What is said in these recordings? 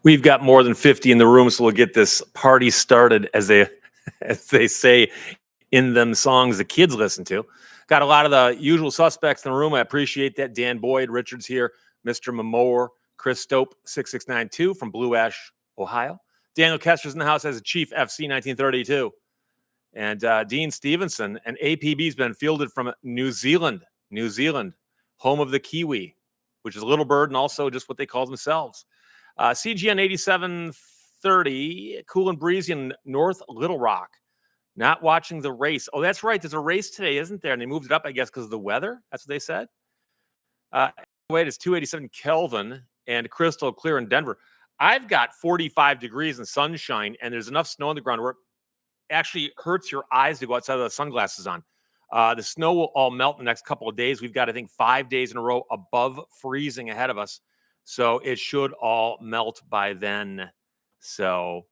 We've got more than 50 in the room, so we'll get this party started, as they as they say in them songs the kids listen to. Got a lot of the usual suspects in the room. I appreciate that. Dan Boyd, Richards here, Mr. Mamore, Chris Stope, 6692 from Blue Ash, Ohio. Daniel Kester's in the house as a Chief FC 1932. And Dean Stevenson, and APB's been fielded from New Zealand, home of the kiwi, which is a little bird and also just what they call themselves. CGN 8730, cool and breezy in North Little Rock. Not watching the race. Oh, that's right. There's a race today, isn't there? And they moved it up, I guess, because of the weather. That's what they said. Wait, it's 287 Kelvin and crystal clear in Denver. I've got 45 degrees and sunshine, and there's enough snow on the ground where it actually hurts your eyes to go outside with the sunglasses on. The snow will all melt in the next couple of days. We've got, I think, 5 days in a row above freezing ahead of us. So it should all melt by then. So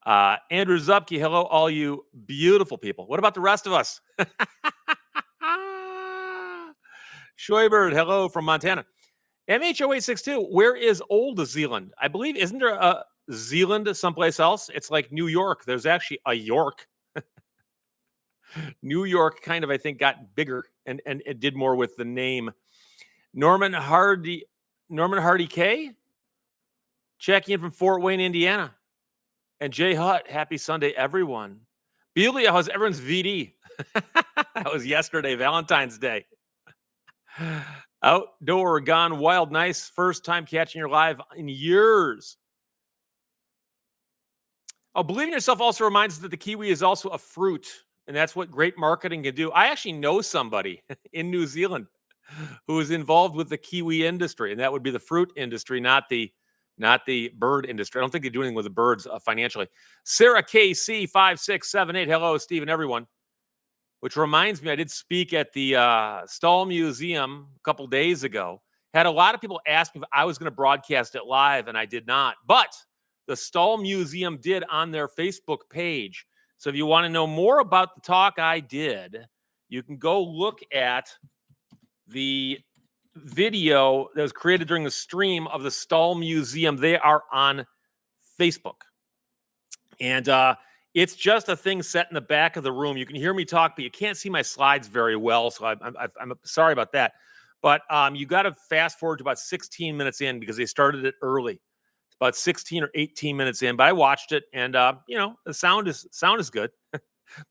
Andrew Zupke, hello, all you beautiful people. What about the rest of us? Shoibird, hello from Montana. MH0862, where is Old Zealand? I believe, isn't there a Zealand someplace else? It's like New York. There's actually a York. New York kind of, I think, got bigger and it did more with the name. Norman Hardy K, checking in from Fort Wayne, Indiana. And Jay Hutt, happy Sunday, everyone. Belia, how's everyone's VD? That was yesterday, Valentine's Day. Outdoor, gone wild, nice. First time catching your live in years. Oh, believe in yourself also reminds us that the kiwi is also a fruit, and that's what great marketing can do. I actually know somebody in New Zealand who is involved with the kiwi industry, and that would be the fruit industry, not the bird industry. I don't think they do anything with the birds financially. Sarah KC 5678. Hello, Steve and everyone. Which reminds me, I did speak at the Stahl Museum a couple days ago. Had a lot of people ask me if I was going to broadcast it live, and I did not. But the Stahl Museum did on their Facebook page. So if you want to know more about the talk I did, you can go look at the video that was created during the stream of the Stahl Museum. They are on Facebook. And it's just a thing set in the back of the room. You can hear me talk, but you can't see my slides very well. So I'm sorry about that. But you got to fast forward to about 16 minutes in because they started it early. It's about 16 or 18 minutes in. But I watched it, and the sound is good.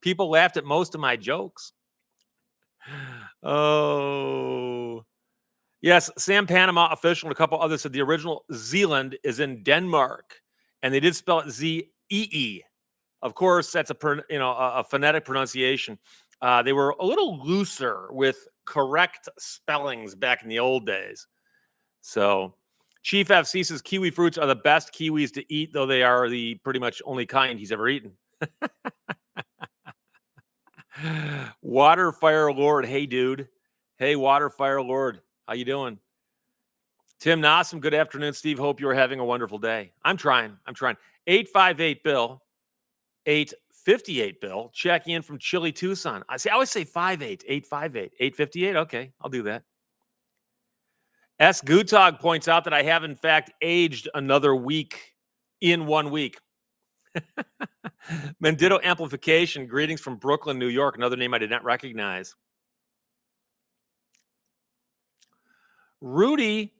People laughed at most of my jokes. Oh. Yes, Sam Panama official and a couple others said the original Zealand is in Denmark, and they did spell it Z-E-E. Of course, that's a phonetic pronunciation. They were a little looser with correct spellings back in the old days. So, Chief FC says kiwi fruits are the best kiwis to eat, though they are the pretty much only kind he's ever eaten. Waterfire Lord, hey dude, hey Waterfire Lord. How you doing? Tim Nossum, good afternoon, Steve. Hope you're having a wonderful day. I'm trying. 858 Bill, 858 Bill, checking in from chilly Tucson. I always say 58, 858, 858. Okay, I'll do that. S. Gutog points out that I have, in fact, aged another week in 1 week. Mendito Amplification, greetings from Brooklyn, New York. Another name I did not recognize. Rudy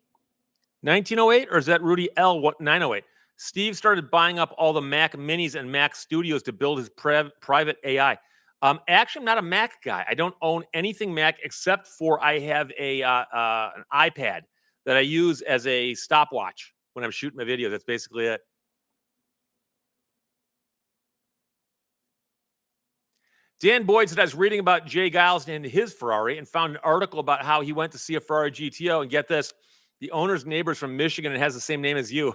1908, or is that Rudy L 908? Steve started buying up all the Mac Minis and Mac Studios to build his private AI. Actually, I'm not a Mac guy. I don't own anything Mac except for I have an iPad that I use as a stopwatch when I'm shooting my videos. That's basically it. Dan Boyd said I was reading about Jay Giles and his Ferrari and found an article about how he went to see a Ferrari GTO. And get this, the owner's neighbor's from Michigan and has the same name as you.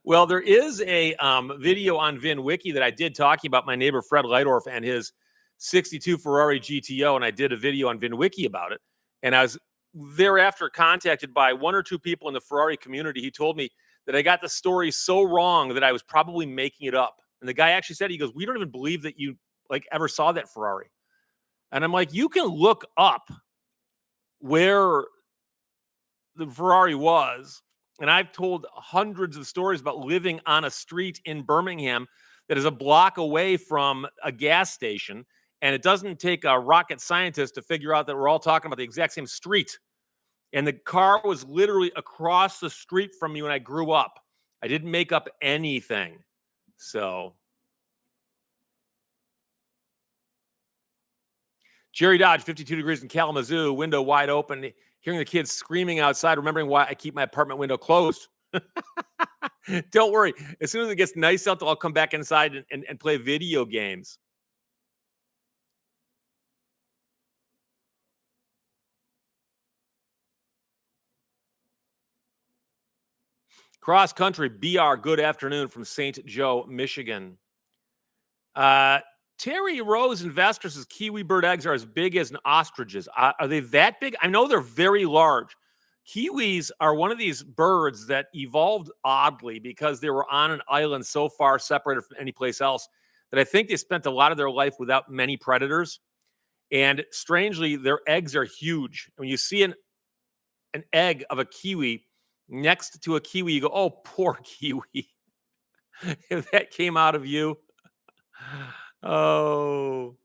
Well, there is a video on VinWiki that I did talking about my neighbor Fred Leidorf and his 62 Ferrari GTO, and I did a video on VinWiki about it. And I was thereafter contacted by one or two people in the Ferrari community. He told me that I got the story so wrong that I was probably making it up. And the guy actually said, he goes, "We don't even believe that you ever saw that Ferrari." And I'm like, you can look up where the Ferrari was And I've told hundreds of stories about living on a street in Birmingham that is a block away from a gas station. And it doesn't take a rocket scientist to figure out that we're all talking about the exact same street. And the car was literally across the street from me when I grew up. I didn't make up anything. So, Jerry Dodge, 52 degrees in Kalamazoo, window wide open, hearing the kids screaming outside, remembering why I keep my apartment window closed. Don't worry. As soon as it gets nice out, I'll come back inside and play video games. Cross country, BR, good afternoon from St. Joe, Michigan. Terry Rose Investor says kiwi bird eggs are as big as an ostrich's. Are they that big? I know they're very large. Kiwis are one of these birds that evolved oddly because they were on an island so far separated from any place else that I think they spent a lot of their life without many predators. And strangely, their eggs are huge. When you see an egg of a kiwi next to a kiwi, you go, oh, poor kiwi. If that came out of you. Oh.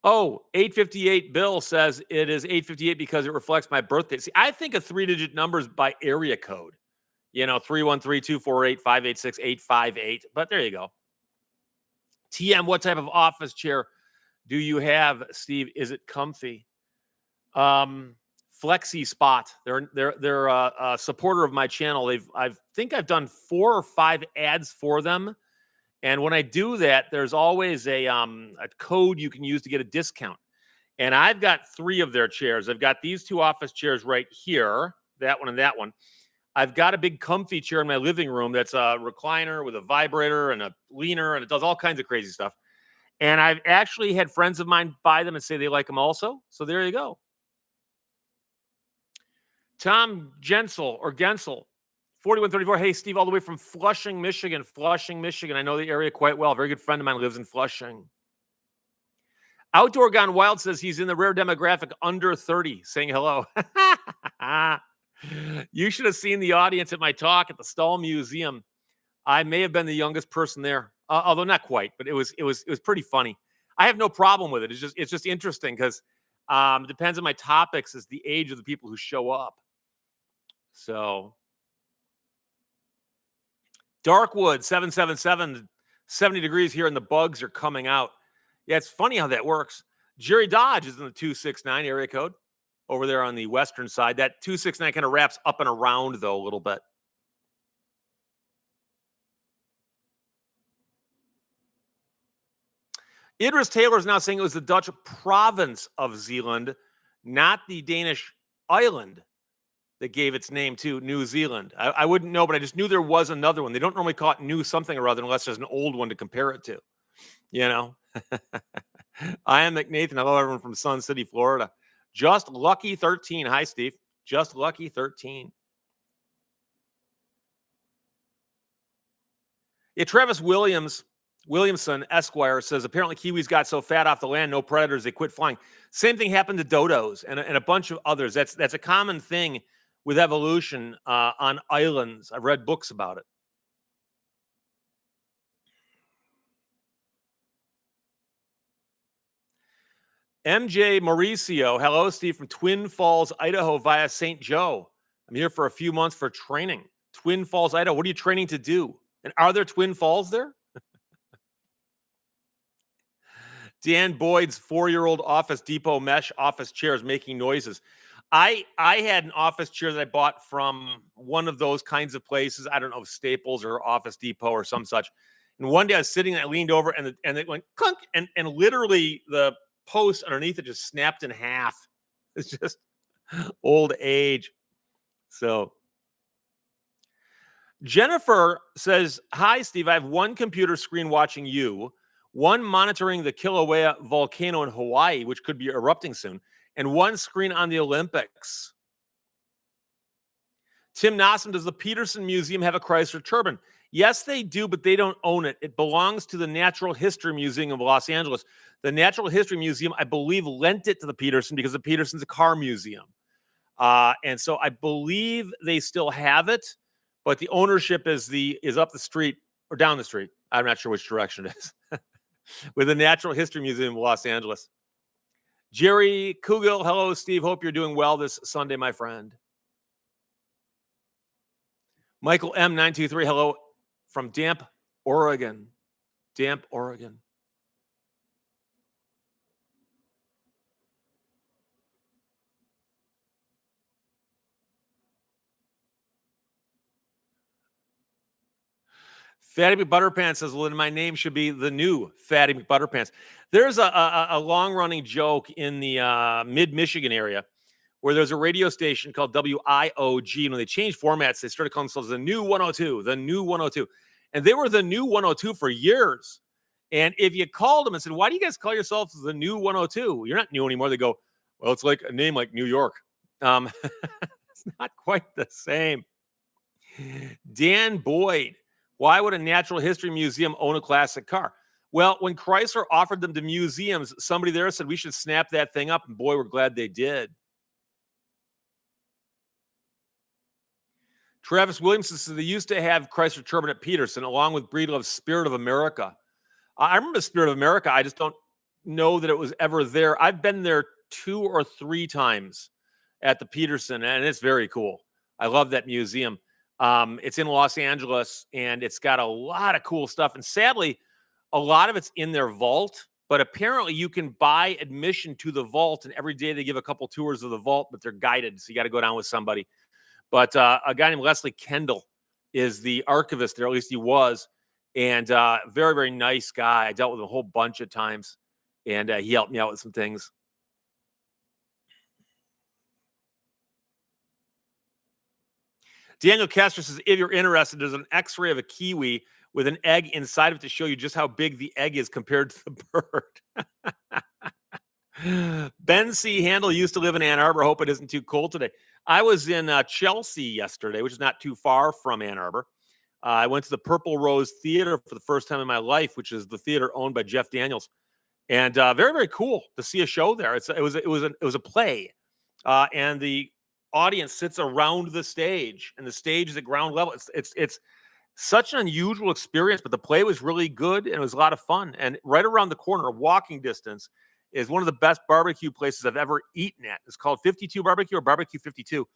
858 Bill says it is 858 because it reflects my birthday. See, I think of 3-digit numbers by area code. 313-248-586-858. But there you go. TM, what type of office chair do you have, Steve? Is it comfy? Flexi Spot. They're a supporter of my channel. I think I've done 4 or 5 ads for them. And when I do that, there's always a code you can use to get a discount. And I've got 3 of their chairs. I've got these 2 office chairs right here, that one and that one. I've got a big comfy chair in my living room that's a recliner with a vibrator and a leaner, and it does all kinds of crazy stuff. And I've actually had friends of mine buy them and say they like them also. So there you go. Tom Gensel, 4134. Hey, Steve, all the way from Flushing, Michigan. I know the area quite well. A very good friend of mine lives in Flushing. Outdoor Gone Wild says he's in the rare demographic under 30, saying hello. You should have seen the audience at my talk at the Stahl Museum. I may have been the youngest person there, although not quite, but it was pretty funny. I have no problem with it. It's just interesting because depends on my topics as the age of the people who show up. So. Darkwood, 777, 70 degrees here, and the bugs are coming out. Yeah, it's funny how that works. Jerry Dodge is in the 269 area code over there on the western side. That 269 kind of wraps up and around, though, a little bit. Idris Taylor is now saying it was the Dutch province of Zeeland, not the Danish island that gave its name to New Zealand. I wouldn't know, but I just knew there was another one. They don't normally call it New something or other unless there's an old one to compare it to. I am McNathan. I love everyone from Sun City, Florida. Just Lucky 13. Hi, Steve. Just Lucky 13. Yeah, Travis Williamson, Esquire, says apparently kiwis got so fat off the land, no predators, they quit flying. Same thing happened to dodos and a bunch of others. That's a common thing with evolution on islands. I've read books about it. MJ Mauricio, hello, Steve, from Twin Falls, Idaho via St. Joe. I'm here for a few months for training. Twin Falls, Idaho. What are you training to do? And are there Twin Falls there? Dan Boyd's 4-year-old Office Depot mesh office chairs making noises. I had an office chair that I bought from one of those kinds of places. I don't know, Staples or Office Depot or some such. And one day I was sitting and I leaned over and it went clunk and literally the post underneath it just snapped in half. It's just old age. So Jennifer says, hi, Steve. I have one computer screen watching you, one monitoring the Kilauea volcano in Hawaii, which could be erupting soon, and one screen on the Olympics. Tim Nossum, does the Peterson Museum have a Chrysler Turbine? Yes, they do, but they don't own it. It belongs to the Natural History Museum of Los Angeles. The Natural History Museum, I believe, lent it to the Peterson because the Peterson's a car museum. And so I believe they still have it, but the ownership is up the street or down the street. I'm not sure which direction it is. With the Natural History Museum of Los Angeles. Jerry Kugel, hello, Steve. Hope you're doing well this Sunday, my friend. Michael M923, hello from Damp, Oregon. Damp, Oregon. Fatty McButterpants says, well, my name should be the new Fatty McButterpants. There's a long-running joke in the mid-Michigan area where there's a radio station called WIOG, and when they changed formats, they started calling themselves the new 102, the new 102. And they were the new 102 for years. And if you called them and said, why do you guys call yourselves the new 102? You're not new anymore. They go, well, it's like a name like New York. It's not quite the same. Dan Boyd, why would a natural history museum own a classic car? Well, when Chrysler offered them to museums, somebody there said, we should snap that thing up. And boy, we're glad they did. Travis Williamson says they used to have Chrysler Turbine at Peterson, along with Breedlove's Spirit of America. I remember Spirit of America. I just don't know that it was ever there. I've been there 2 or 3 times at the Peterson, and it's very cool. I love that museum. It's in Los Angeles, and it's got a lot of cool stuff. And sadly, a lot of it's in their vault, but apparently you can buy admission to the vault, and every day they give a couple tours of the vault, but they're guided, so you got to go down with somebody. But a guy named Leslie Kendall is the archivist there, at least he was, and very, very nice guy. I dealt with him a whole bunch of times, and he helped me out with some things. Daniel Kester says, if you're interested, there's an x-ray of a kiwi with an egg inside of it to show you just how big the egg is compared to the bird. Ben C. Handel used to live in Ann Arbor. Hope it isn't too cold today. I was in Chelsea yesterday, which is not too far from Ann Arbor. I went to the Purple Rose Theater for the first time in my life, which is the theater owned by Jeff Daniels, and very, very cool to see a show there. It was a play, and the audience sits around the stage, and the stage is at ground level. It's such an unusual experience, but the play was really good, and it was a lot of fun. And right around the corner, walking distance, is one of the best barbecue places I've ever eaten at. It's called 52 Barbecue or Barbecue 52,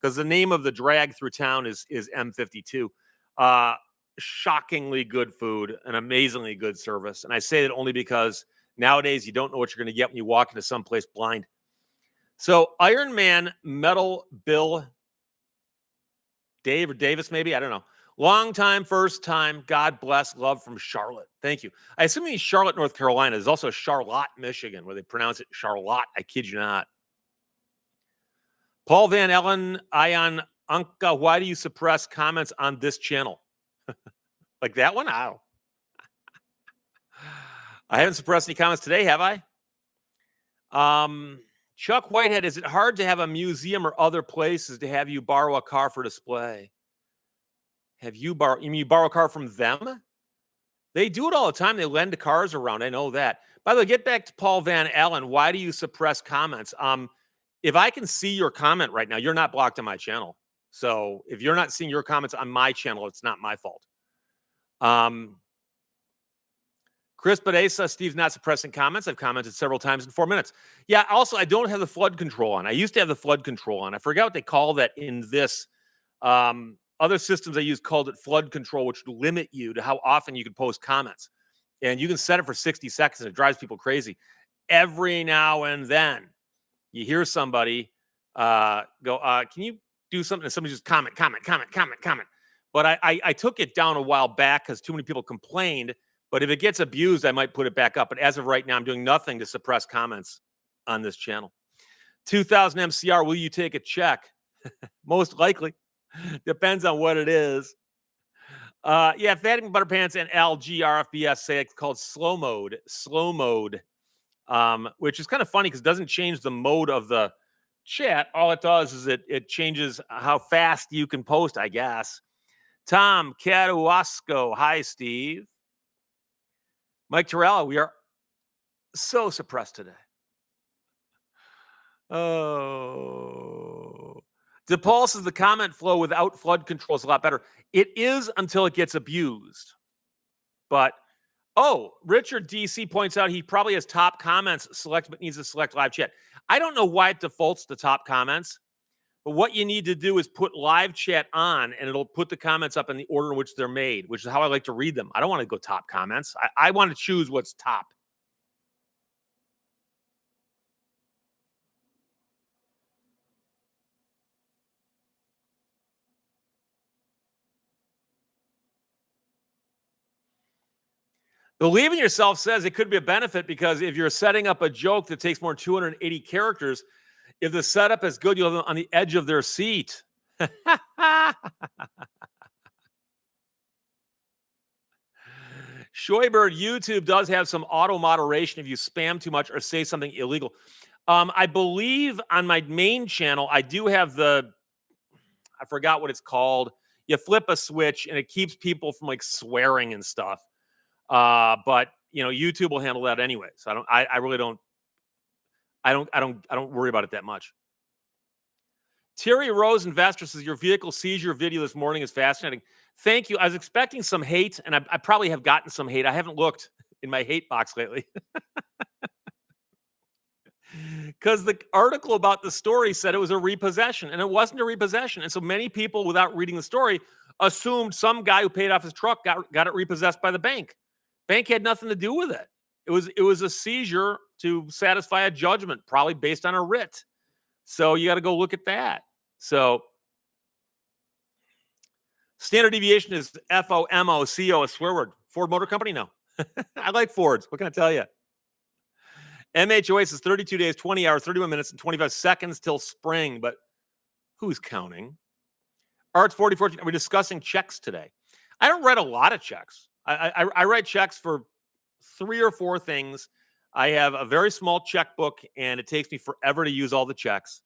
because the name of the drag through town is M52. Shockingly good food and amazingly good service. And I say that only because nowadays you don't know what you're going to get when you walk into someplace blind. So Iron Man Metal Bill Dave or Davis, maybe, I don't know. Long time, first time. God bless. Love from Charlotte. Thank you. I assume he's Charlotte, North Carolina. There's also Charlotte, Michigan, where they pronounce it Charlotte. I kid you not. Paul Van Ellen, Ion Anka, why do you suppress comments on this channel? Like that one? Ow. I haven't suppressed any comments today, have I? Chuck Whitehead, is it hard to have a museum or other places to have you borrow a car for display? You mean you borrow a car from them? They do it all the time. They lend cars around. I know that. By the way, get back to Paul Van Allen. Why do you suppress comments? If I can see your comment right now, you're not blocked on my channel. So if you're not seeing your comments on my channel, it's not my fault. Chris Badesa, Steve's not suppressing comments. I've commented several times in 4 minutes. Yeah, also, I don't have the flood control on. I used to have the flood control on. I forgot what they call that in this. Other systems I use called it flood control, which would limit you to how often you could post comments. And you can set it for 60 seconds, and it drives people crazy. Every now and then, you hear somebody go, can you do something? And somebody just comment. But I took it down a while back because too many people complained. But if it gets abused, I might put it back up. But as of right now, I'm doing nothing to suppress comments on this channel. 2000 MCR, will you take a check? Most likely. Depends on what it is. Yeah, Fatty Butterpants and LG RFBS say it's called slow mode, which is kind of funny because it doesn't change the mode of the chat. All it does is it changes how fast you can post, I guess. Tom Catuasco, hi, Steve. Mike Torella, we are so suppressed today. Oh. DePaul says the comment flow without flood control is a lot better. It is until it gets abused. But, Richard DC points out he probably has top comments select, but needs to select live chat. I don't know why it defaults to top comments, but what you need to do is put live chat on, and it'll put the comments up in the order in which they're made, which is how I like to read them. I don't want to go top comments. I want to choose what's top. Believe in yourself says it could be a benefit because if you're setting up a joke that takes more than 280 characters, if the setup is good, you'll have them on the edge of their seat. Shoybird, YouTube does have some auto moderation if you spam too much or say something illegal. I believe on my main channel, I do have I forgot what it's called. You flip a switch and it keeps people from like swearing and stuff. But YouTube will handle that anyway. So I really don't worry about it that much. Terry Rose, investor, says your vehicle seizure video this morning is fascinating. Thank you. I was expecting some hate, and I probably have gotten some hate. I haven't looked in my hate box lately. Because the article about the story said it was a repossession, and it wasn't a repossession. And so many people, without reading the story, assumed some guy who paid off his truck got it repossessed by the bank. Bank had nothing to do with it. It was a seizure to satisfy a judgment, probably based on a writ. So you got to go look at that. So standard deviation is FOMOCO, a swear word. Ford Motor Company? No. I like Fords. What can I tell you? MHOA says 32 days, 20 hours, 31 minutes, and 25 seconds till spring. But who's counting? Arts 4014. We're discussing checks today. I don't write a lot of checks. I write checks for 3 or 4 things. I have a very small checkbook, and it takes me forever to use all the checks.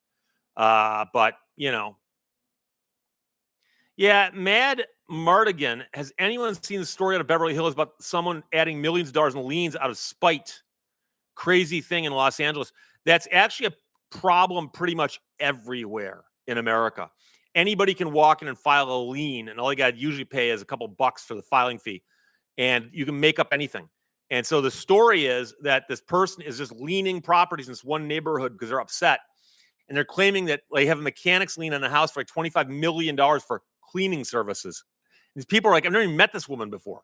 But, yeah, Mad Mardigan. Has anyone seen the story out of Beverly Hills about someone adding millions of dollars in liens out of spite? Crazy thing in Los Angeles. That's actually a problem pretty much everywhere in America. Anybody can walk in and file a lien, and all you got to usually pay is a couple bucks for the filing fee, and you can make up anything. And so the story is that this person is just liening properties in this one neighborhood because they're upset. And they're claiming that they have a mechanics lien on the house for like $25 million for cleaning services. These people are like, I've never even met this woman before.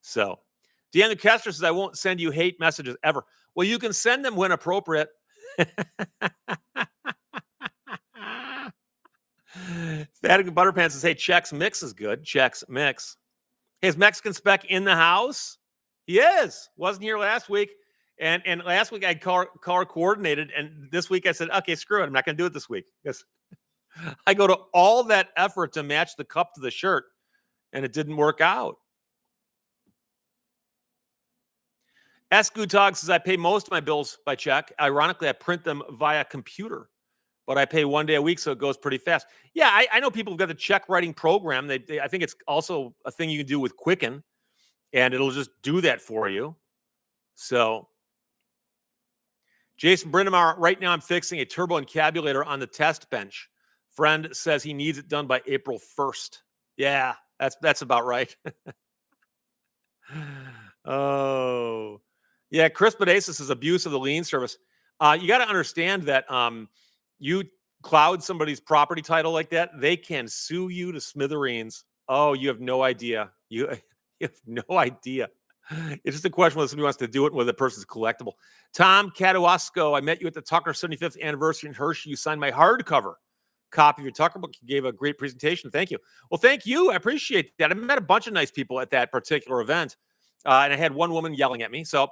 So Deanna Kester says, I won't send you hate messages ever. Well, you can send them when appropriate. Vatican Butterpants says, hey, Chex Mix is good. Chex Mix. Hey, is Mexican Spec in the house? He is. Wasn't here last week. And last week I car coordinated, and this week I said, okay, screw it. I'm not going to do it this week. Because I go to all that effort to match the cup to the shirt, and it didn't work out. Escutog says, I pay most of my bills by check. Ironically, I print them via computer, but I pay 1 day a week, so it goes pretty fast. Yeah, I know people who've got the check writing program. I think it's also a thing you can do with Quicken, and it'll just do that for you. So Jason Brindamar, right now I'm fixing a turbo encabulator on the test bench. Friend says he needs it done by April 1st. Yeah, that's about right. Oh, yeah. Chris Bedasis is abuse of the lien service. You got to understand that you cloud somebody's property title like that, they can sue you to smithereens. Oh, you have no idea. You have no idea. It's just a question whether somebody wants to do it and whether the person's collectible. Tom Katawasko, I met you at the Tucker 75th anniversary in Hershey. You signed my hardcover copy of your Tucker book. You gave a great presentation. Thank you. Well, thank you. I appreciate that. I met a bunch of nice people at that particular event, and I had one woman yelling at me. So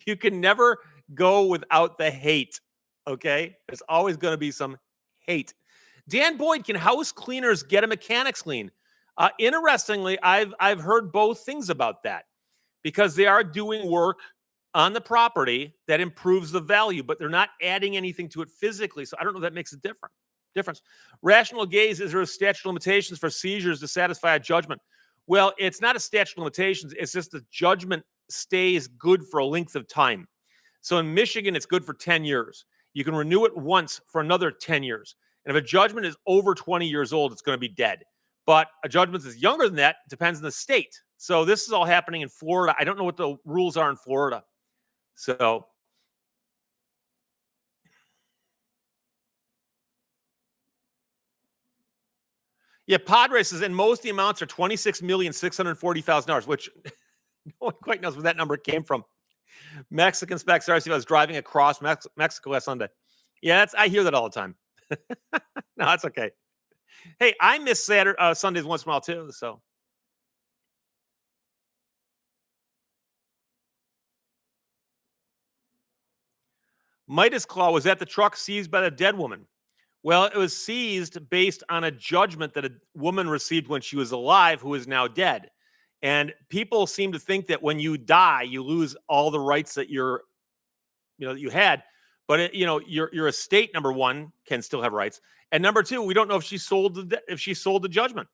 you can never go without the hate, okay? There's always going to be some hate. Dan Boyd, can house cleaners get a mechanics lien? Interestingly, I've heard both things about that because they are doing work on the property that improves the value, but they're not adding anything to it physically. So I don't know if that makes a difference. Rational gaze, is there a statute of limitations for seizures to satisfy a judgment? Well, it's not a statute of limitations. It's just the judgment stays good for a length of time. So in Michigan, it's good for 10 years. You can renew it once for another 10 years. And if a judgment is over 20 years old, it's going to be dead. But a judgment that's younger than that depends on the state. So this is all happening in Florida. I don't know what the rules are in Florida. So yeah, Padre says, and most of the amounts are $26,640,000, which no one quite knows where that number came from. Mexican specs RC was driving across Mexico last Sunday. Yeah, I hear that all the time. No, that's okay. Hey, I miss Sundays once in a while too. So Midas Claw, was that the truck seized by the dead woman? Well, it was seized based on a judgment that a woman received when she was alive, who is now dead. And people seem to think that when you die, you lose all the rights that that you had. But your estate, number one, can still have rights, and number two, we don't know if she sold the judgment.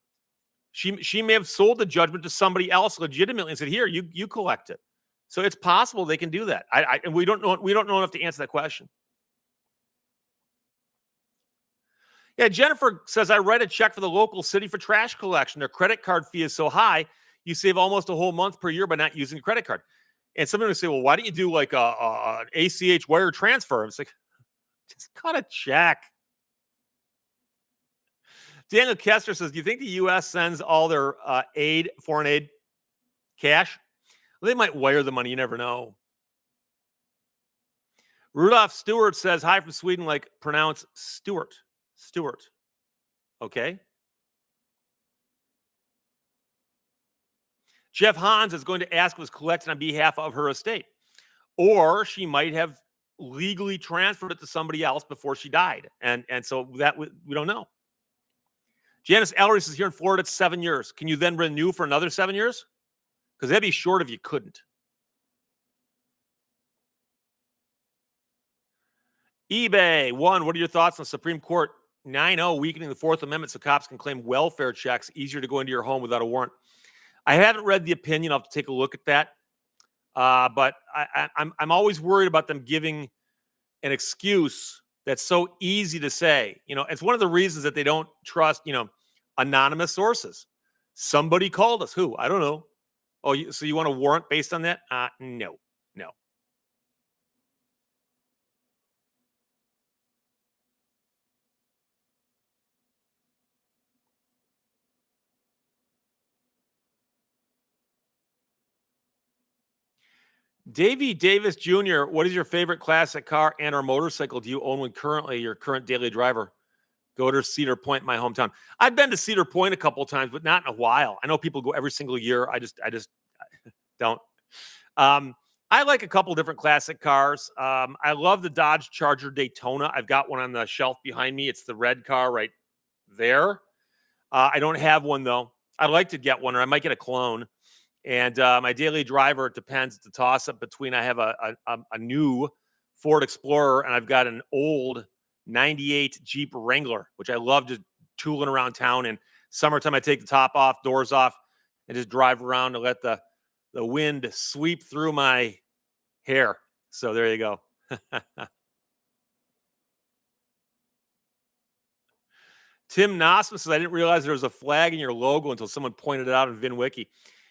She may have sold the judgment to somebody else legitimately and said, "Here, you collect it." So it's possible they can do that. And we don't know enough to answer that question. Yeah, Jennifer says, I write a check for the local city for trash collection. Their credit card fee is so high, you save almost a whole month per year by not using a credit card. And somebody would say, well, why don't you do like an ACH wire transfer? It's like, just cut a check. Daniel Kester says, do you think the U.S. sends all their foreign aid, cash? Well, they might wire the money. You never know. Rudolph Stewart says, hi from Sweden, like pronounce Stewart. Okay. Jeff Hans is going to ask was collected on behalf of her estate. Or she might have legally transferred it to somebody else before she died. And so that we don't know. Janice Ellery says, here in Florida, it's 7 years. Can you then renew for another 7 years? Because that'd be short if you couldn't. eBay, one, what are your thoughts on Supreme Court 9-0 weakening the Fourth Amendment so cops can claim welfare checks, easier to go into your home without a warrant? I haven't read the opinion. I'll have to take a look at that. But I'm always worried about them giving an excuse that's so easy to say. It's one of the reasons that they don't trust, anonymous sources. Somebody called us. Who? I don't know. Oh, so you want a warrant based on that? No. Davey Davis Jr., what is your favorite classic car and or motorcycle do you own when currently your current daily driver? Go to Cedar Point, my hometown. I've been to Cedar Point a couple of times, but not in a while. I know people go every single year. I just don't. I like a couple different classic cars. I love the Dodge Charger Daytona. I've got one on the shelf behind me. It's the red car right there. I don't have one though. I'd like to get one, or I might get a clone. And my daily driver, it depends. It's a toss-up between I have a new Ford Explorer and I've got an old 98 Jeep Wrangler, which I love just tooling around town. And summertime, I take the top off, doors off, and just drive around to let the wind sweep through my hair. So there you go. Tim Nosman says, I didn't realize there was a flag in your logo until someone pointed it out in VinWiki.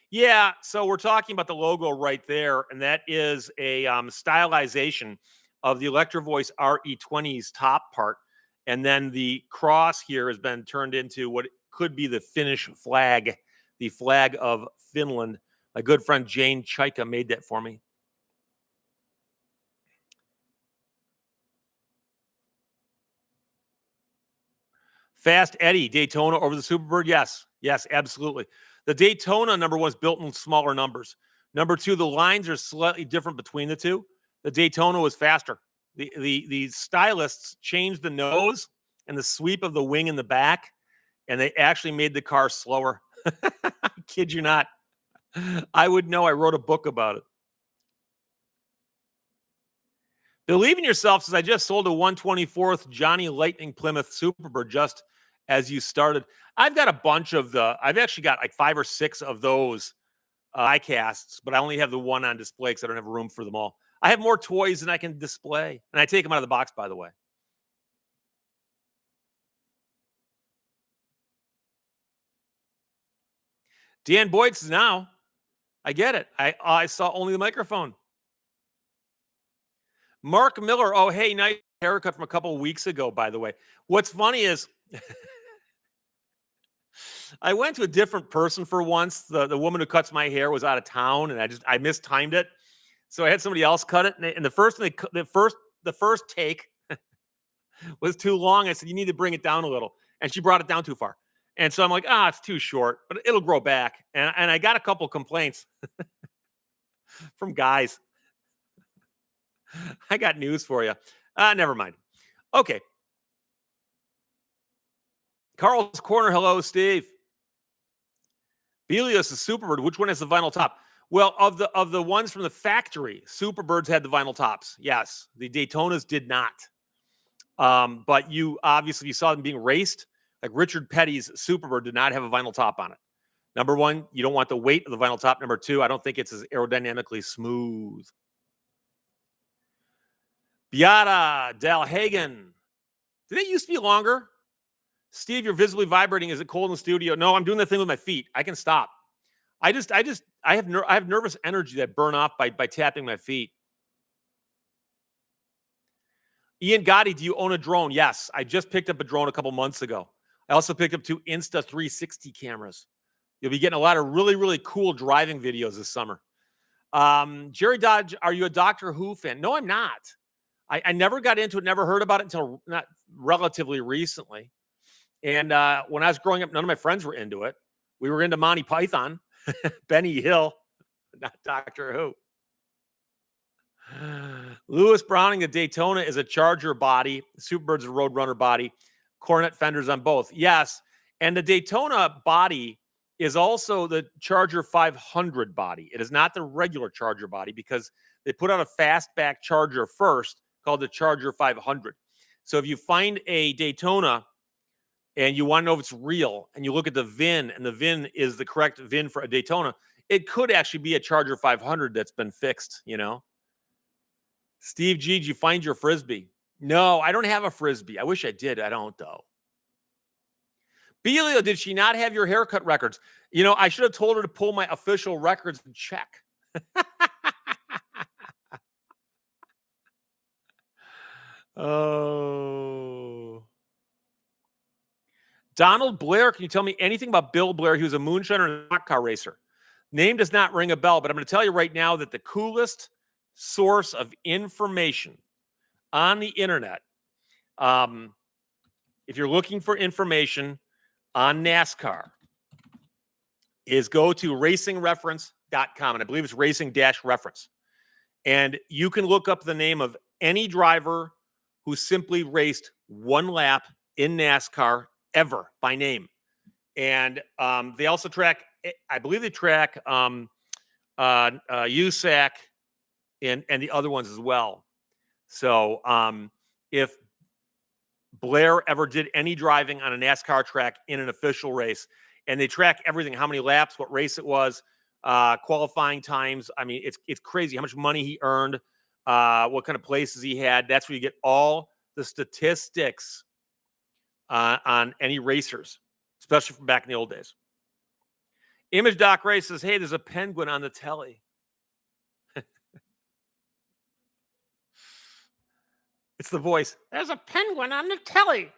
Yeah, so we're talking about the logo right there, and that is a stylization of the Electro-Voice RE20's top part, and then the cross here has been turned into what could be the Finnish flag, the flag of Finland. My good friend Jane Chaika made that for me. Fast Eddie, Daytona over the Superbird? Yes, absolutely. The Daytona, number one, is built in smaller numbers. Number two, the lines are slightly different between the two. The Daytona was faster. The stylists changed the nose and the sweep of the wing in the back, and they actually made the car slower. I kid you not. I would know. I wrote a book about it. Believe in Yourself says, I just sold a 124th Johnny Lightning Plymouth Superbird just as you started. I've got a bunch of I've actually got like 5 or 6 of those die casts, but I only have the one on display because I don't have room for them all. I have more toys than I can display, and I take them out of the box, by the way. Dan Boyd says, now, I get it. I saw only the microphone. Mark Miller, oh, hey, nice haircut from a couple of weeks ago, by the way. What's funny is I went to a different person for once. The woman who cuts my hair was out of town, and I mistimed it. So I had somebody else cut it, and the first take was too long. I said, you need to bring it down a little. And she brought it down too far. And so I'm like, it's too short, but it'll grow back. And I got a couple complaints from guys. I got news for you. Never mind. Okay. Carl's Corner. Hello, Steve. Belios is Superbird. Which one has the vinyl top? Well, of the ones from the factory, Superbirds had the vinyl tops. Yes. The Daytonas did not. But you obviously, you saw them being raced. Like Richard Petty's Superbird did not have a vinyl top on it. Number one, you don't want the weight of the vinyl top. Number two, I don't think it's as aerodynamically smooth. Beata Dalhagen. Did it used to be longer? Steve, you're visibly vibrating. Is it cold in the studio? No, I'm doing that thing with my feet. I can stop. I have nervous energy that burn off by tapping my feet. Ian Gotti, do you own a drone? Yes, I just picked up a drone a couple months ago. I also picked up 2 Insta360 cameras. You'll be getting a lot of really, really cool driving videos this summer. Jerry Dodge, are you a Doctor Who fan? No, I'm not. I never got into it, never heard about it until not relatively recently. And when I was growing up, none of my friends were into it. We were into Monty Python, Benny Hill, not Doctor Who. Lewis Browning, the Daytona is a Charger body. Superbird's a Roadrunner body. Cornet fenders on both. Yes. And the Daytona body is also the Charger 500 body. It is not the regular Charger body because they put out a fastback Charger first called the Charger 500. So if you find a Daytona and you want to know if it's real and you look at the VIN and the VIN is the correct VIN for a Daytona, it could actually be a Charger 500 that's been fixed, you know? Steve G, did you find your Frisbee? No, I don't have a Frisbee. I wish I did. I don't, though. Belio, did she not have your haircut records? You know, I should have told her to pull my official records and check. Oh. Donald Blair, can you tell me anything about Bill Blair? He was a moonshiner and a stock car racer. Name does not ring a bell, but I'm going to tell you right now that the coolest source of information on the internet, if you're looking for information on NASCAR, is go to racingreference.com, and I believe it's racing-reference. And you can look up the name of any driver who simply raced one lap in NASCAR ever by name. And they also track, I believe they track USAC and the other ones as well. So if Blair ever did any driving on a NASCAR track in an official race, and they track everything, how many laps, what race it was, qualifying times. I mean, it's crazy how much money he earned, what kind of places he had. That's where you get all the statistics on any racers, especially from back in the old days. Image Doc Ray says, hey, there's a penguin on the telly. It's the voice. There's a penguin on the telly.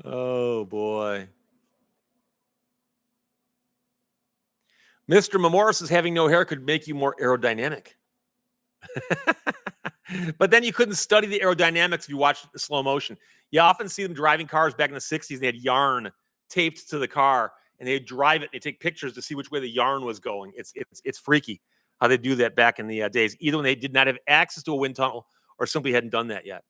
Oh, boy. Mr. Memoris is having no hair could make you more aerodynamic. But then you couldn't study the aerodynamics if you watched the slow motion. You often see them driving cars back in the 60s. They had yarn taped to the car, and they'd drive it. And they'd take pictures to see which way the yarn was going. It's freaky how they do that back in the days, either when they did not have access to a wind tunnel or simply hadn't done that yet.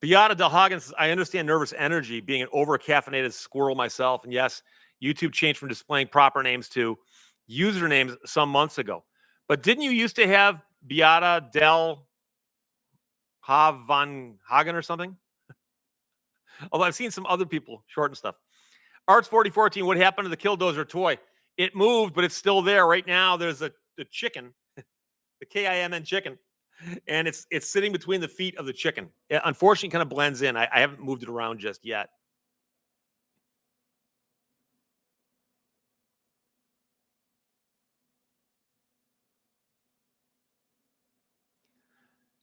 Beata Delhagen says, I understand nervous energy, being an over-caffeinated squirrel myself. And yes, YouTube changed from displaying proper names to usernames some months ago. But didn't you used to have Beata Del Van Hagen or something? Although I've seen some other people shorten stuff. Arts 4014, what happened to the Killdozer toy? It moved, but it's still there. Right now, there's the chicken, the KIMN chicken. and it's sitting between the feet of the chicken. It unfortunately kind of blends in. I haven't moved it around just yet.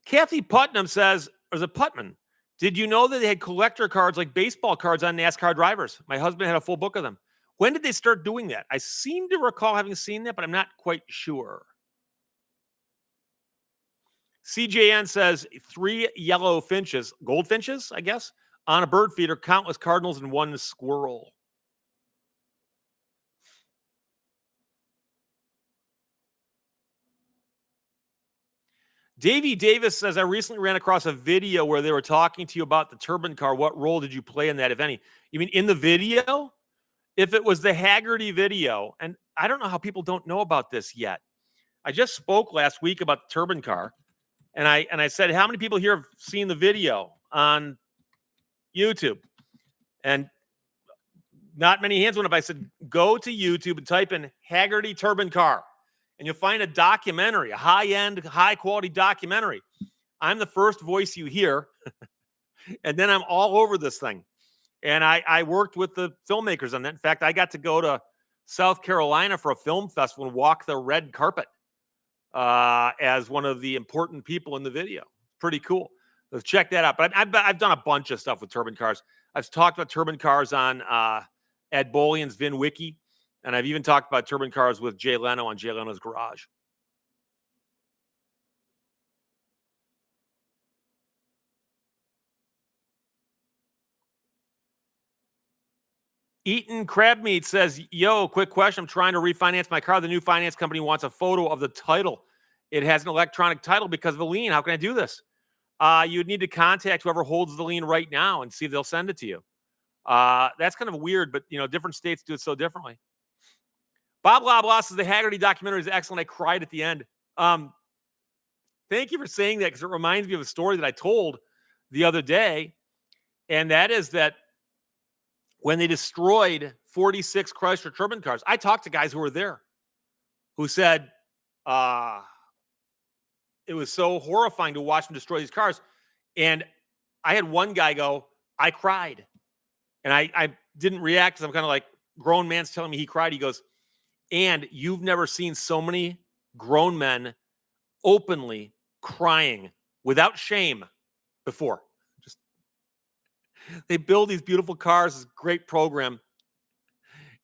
Kathy Putnam says, or is it Putman? Did you know that they had collector cards like baseball cards on NASCAR drivers? My husband had a full book of them. When did they start doing that? I seem to recall having seen that, but I'm not quite sure. CJN says 3 yellow finches, goldfinches, I guess, on a bird feeder, countless cardinals, and 1 squirrel. Davey Davis says, I recently ran across a video where they were talking to you about the turbine car. What role did you play in that, if any? You mean in the video? If it was the Haggerty video, and I don't know how people don't know about this yet. I just spoke last week about the turbine car, and I said, how many people here have seen the video on YouTube? And not many hands went up. I said, go to YouTube and type in Haggerty turbine car, and you'll find a documentary, a high-end, high-quality documentary. I'm the first voice you hear, and then I'm all over this thing. And I worked with the filmmakers on that. In fact, I got to go to South Carolina for a film festival and walk the red carpet as one of the important people in the video. Pretty cool. Let's check that out. But I've done a bunch of stuff with turbine cars. I've talked about turbine cars on Ed Bolian's Vin Wiki, and I've even talked about turbine cars with Jay Leno on Jay Leno's Garage. Eaton Crab Meat says, yo, quick question. I'm trying to refinance my car. The new finance company wants a photo of the title. It has an electronic title because of a lien. How can I do this? You'd need to contact whoever holds the lien right now and see if they'll send it to you. That's kind of weird, but different states do it so differently. Bob Loblaw says the Haggerty documentary is excellent. I cried at the end. Thank you for saying that, because it reminds me of a story that I told the other day, and that is that when they destroyed 46 Chrysler turbine cars, I talked to guys who were there who said it was so horrifying to watch them destroy these cars. And I had one guy go, I cried. And I didn't react because I'm kind of like, grown man's telling me he cried. He goes, and you've never seen so many grown men openly crying without shame before. They build these beautiful cars, this great program,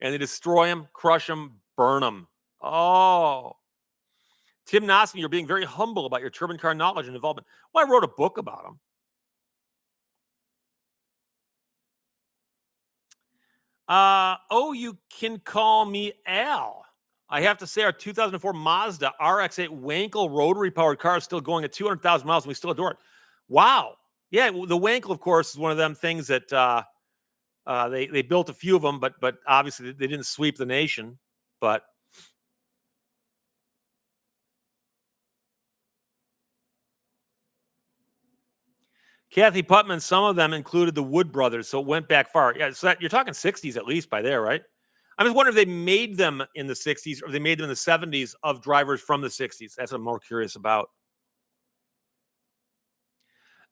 and they destroy them, crush them, burn them. Oh. Tim Nosson, you're being very humble about your turbine car knowledge and involvement. Well, I wrote a book about them. You can call me Al. I have to say our 2004 Mazda RX-8 Wankel rotary powered car is still going at 200,000 miles, and we still adore it. Wow. Yeah, the Wankel, of course, is one of them things that they built a few of them, but obviously they didn't sweep the nation. But Kathy Putman, some of them included the Wood brothers, so it went back far. Yeah, so you're talking 60s at least by there, right? I'm just wondering if they made them in the 60s or they made them in the 70s of drivers from the 60s. That's what I'm more curious about.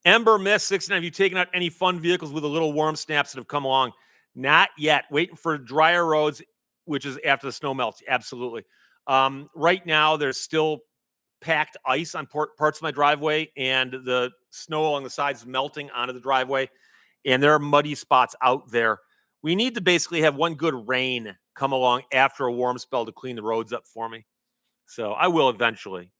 Ember Miss 69, have you taken out any fun vehicles with the little warm snaps that have come along? Not yet. Waiting for drier roads, which is after the snow melts. Absolutely. Right now, there's still packed ice on parts of my driveway, and the snow along the sides is melting onto the driveway, and there are muddy spots out there. We need to basically have one good rain come along after a warm spell to clean the roads up for me. So I will eventually.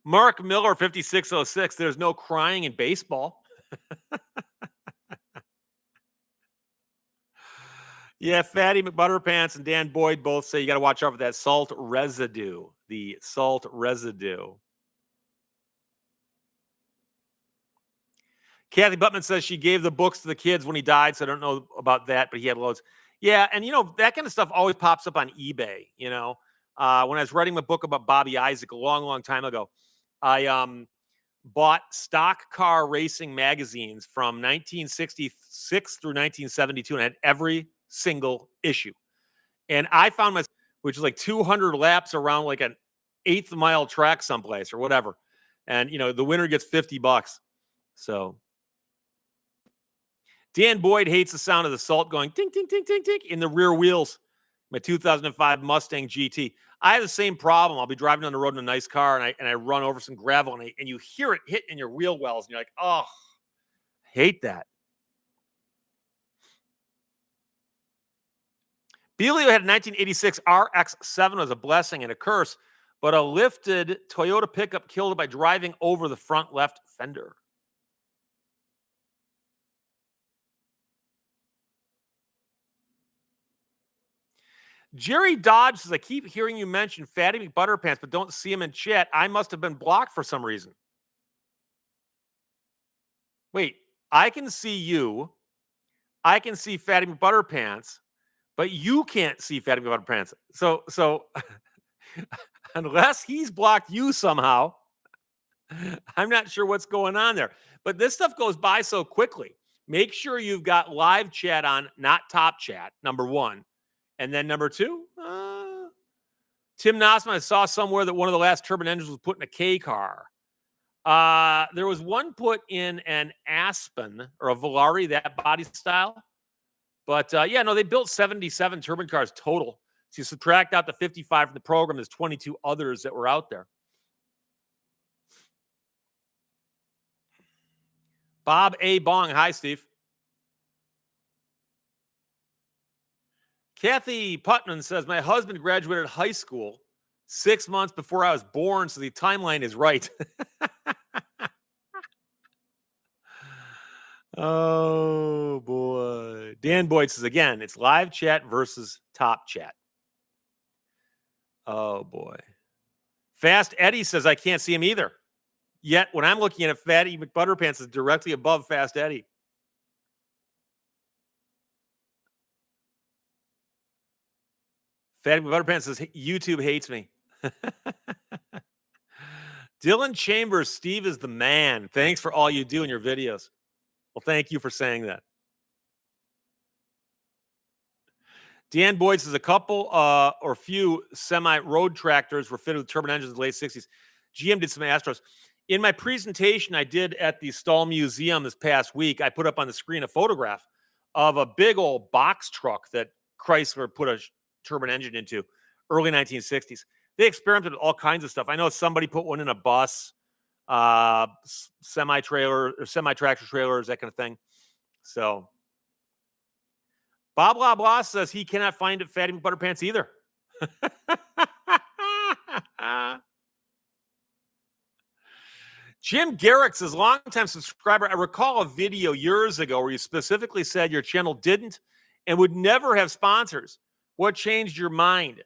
Mark Miller, 5606. There's no crying in baseball. Yeah, Fatty McButterpants and Dan Boyd both say you got to watch out for that salt residue. The salt residue. Kathy Butman says she gave the books to the kids when he died, so I don't know about that, but he had loads. Yeah, and that kind of stuff always pops up on eBay. When I was writing my book about Bobby Isaac a long, long time ago, I bought stock car racing magazines from 1966 through 1972 and had every single issue. And I found myself which is like 200 laps around like an 8th mile track someplace or whatever. And, the winner gets $50. So Dan Boyd hates the sound of the salt going tink, tink, tink, tink, tink in the rear wheels. My 2005 Mustang GT. I have the same problem. I'll be driving on the road in a nice car and I run over some gravel and you hear it hit in your wheel wells and you're like, oh, hate that. Belio had a 1986 RX-7 was a blessing and a curse, but a lifted Toyota pickup killed it by driving over the front left fender. Jerry Dodge says, I keep hearing you mention Fatty McButterpants, but don't see him in chat. I must have been blocked for some reason. Wait, I can see you. I can see Fatty McButterpants, but you can't see Fatty McButterpants. So unless he's blocked you somehow, I'm not sure what's going on there. But this stuff goes by so quickly. Make sure you've got live chat on, not top chat, number one. And then number two, Tim Nosman, I saw somewhere that one of the last turbine engines was put in a K car. There was one put in an Aspen or a Volare, that body style. But they built 77 turbine cars total. So you subtract out the 55 from the program, there's 22 others that were out there. Bob A. Bong. Hi, Steve. Kathy Putman says, my husband graduated high school 6 months before I was born, so the timeline is right. Oh, boy. Dan Boyd says, again, it's live chat versus top chat. Oh, boy. Fast Eddie says, I can't see him either. Yet, when I'm looking at it, Fatty McButterpants is directly above Fast Eddie. Fatty McButterpants says, YouTube hates me. Dylan Chambers, Steve is the man. Thanks for all you do in your videos. Well, thank you for saying that. Dan Boyd says a couple or few semi-road tractors were fitted with turbine engines in the late 60s. GM did some Astros. In my presentation I did at the Stahl Museum this past week, I put up on the screen a photograph of a big old box truck that Chrysler put a turbine engine into early 1960s. They experimented with all kinds of stuff. I know somebody put one in a bus, semi-trailer or semi-tractor trailers, that kind of thing. So Bob Blah Blah says he cannot find it Fatty McButterpants either. Jim Garrick says, longtime subscriber, I recall a video years ago where you specifically said your channel didn't and would never have sponsors. What changed your mind?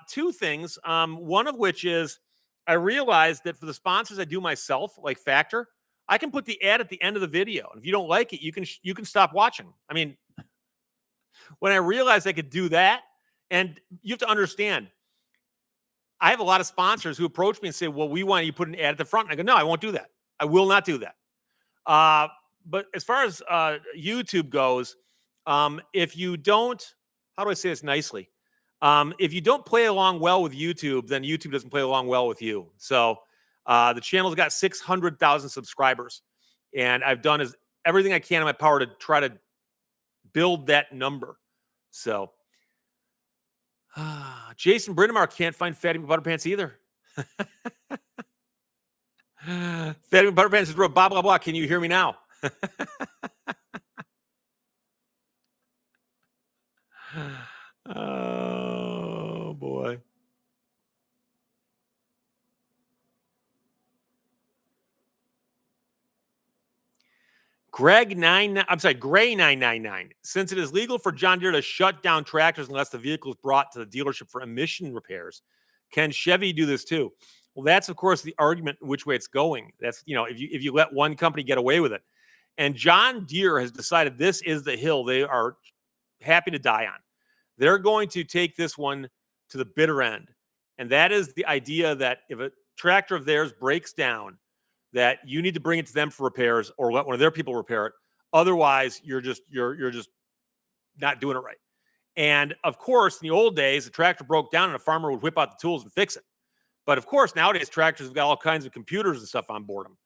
Two things. One of which is I realized that for the sponsors I do myself, like Factor, I can put the ad at the end of the video. And if you don't like it, you can stop watching. I mean, when I realized I could do that, and you have to understand, I have a lot of sponsors who approach me and say, well, we want you to put an ad at the front. And I go, no, I won't do that. I will not do that. But as far as YouTube goes, if you don't, how do I say this nicely? If you don't play along well with YouTube, then YouTube doesn't play along well with you. So the channel's got 600,000 subscribers. And I've done everything I can in my power to try to build that number. So Jason Brinemark can't find Fatty McButterpants either. Fatty McButterpants is blah, blah, blah. Can you hear me now? Oh, boy. Gray 999. Since it is legal for John Deere to shut down tractors unless the vehicle is brought to the dealership for emission repairs, can Chevy do this too? Well, that's of course the argument in which way it's going. That's, if you let one company get away with it. And John Deere has decided this is the hill they are happy to die on. They're going to take this one to the bitter end. And that is the idea that if a tractor of theirs breaks down, that you need to bring it to them for repairs or let one of their people repair it. Otherwise, you're just not doing it right. And of course, in the old days, the tractor broke down and a farmer would whip out the tools and fix it. But of course, nowadays tractors have got all kinds of computers and stuff on board them.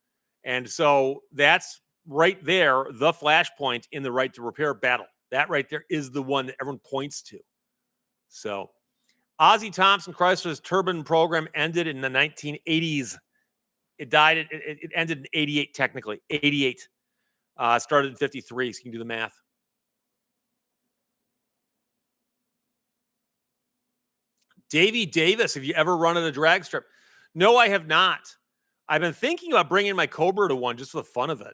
And so that's right there, the flashpoint in the right to repair battle. That right there is the one that everyone points to. So Ozzie Thompson Chrysler's Turbine program ended in the 1980s. It died. It ended in 88, technically. 88. Started in 53, so you can do the math. Davey Davis, have you ever run at a drag strip? No, I have not. I've been thinking about bringing my Cobra to one just for the fun of it.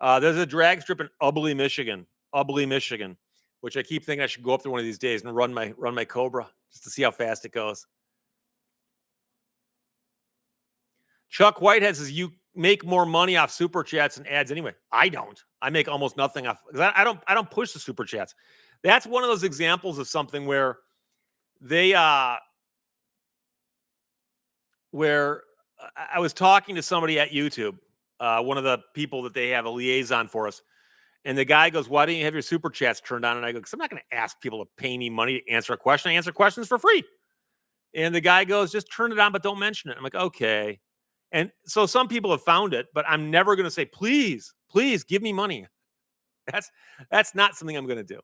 There's a drag strip in Ubley, Michigan, which I keep thinking I should go up there one of these days and run my Cobra just to see how fast it goes. Chuck Whitehead says you make more money off super chats and ads anyway. I don't. I make almost nothing off. I don't push the super chats. That's one of those examples of something where where I was talking to somebody at YouTube, one of the people that they have a liaison for us. And the guy goes, why don't you have your super chats turned on? And I go, because I'm not going to ask people to pay me money to answer a question. I answer questions for free. And the guy goes, just turn it on, but don't mention it. I'm like, okay. And so some people have found it, but I'm never going to say, please give me money. That's not something I'm going to do.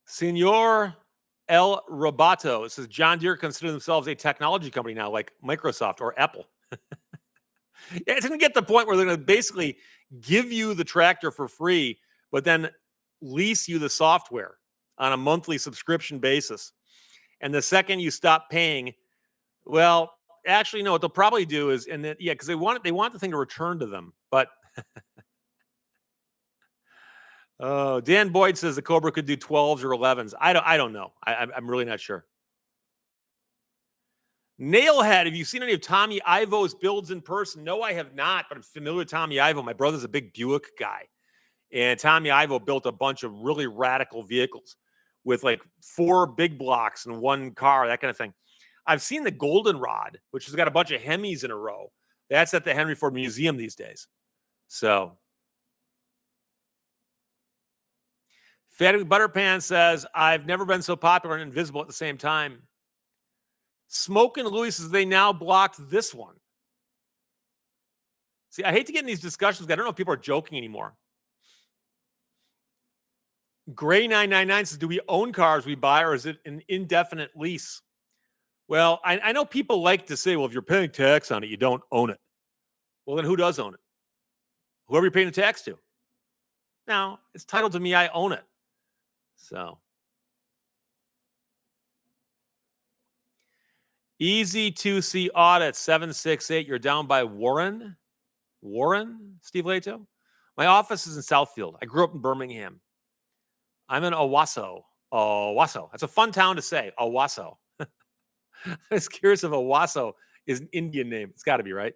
Senor El Robato says John Deere consider themselves a technology company now, like Microsoft or Apple. Yeah, it's going to get to the point where they're going to basically give you the tractor for free, but then lease you the software on a monthly subscription basis. And the second you stop paying, well, actually, no, what they'll probably do is, because they want the thing to return to them. But oh, Dan Boyd says the Cobra could do 12s or 11s. I don't know. I'm really not sure. Nailhead, have you seen any of Tommy Ivo's builds in person? No, I have not, but I'm familiar with Tommy Ivo. My brother's a big Buick guy. And Tommy Ivo built a bunch of really radical vehicles with like 4 big blocks and 1 car, that kind of thing. I've seen the Goldenrod, which has got a bunch of Hemis in a row. That's at the Henry Ford Museum these days. So Fatty Butterpan says, I've never been so popular and invisible at the same time. Smokin' Louis says they now blocked this one. See, I hate to get in these discussions. I don't know if people are joking anymore. Gray 999 says, do we own cars we buy, or is it an indefinite lease? Well, I know people like to say, well, if you're paying tax on it, you don't own it. Well, then who does own it? Whoever you're paying the tax to. Now, it's titled to me, I own it. So. Easy to see audit 768. You're down by Warren, Steve Lehto. My office is in Southfield. I grew up in Birmingham. I'm in Owasso. That's a fun town to say. Owasso. I was curious if Owasso is an Indian name. It's got to be, right?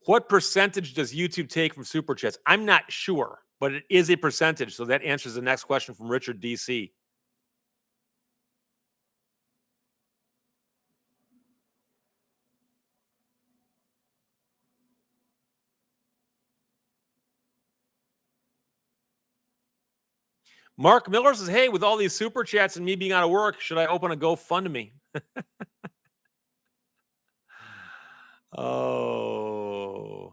What percentage does YouTube take from super chats? I'm not sure, but it is a percentage. So that answers the next question from Richard DC. Mark Miller says, hey, with all these super chats and me being out of work, should I open a GoFundMe? Oh.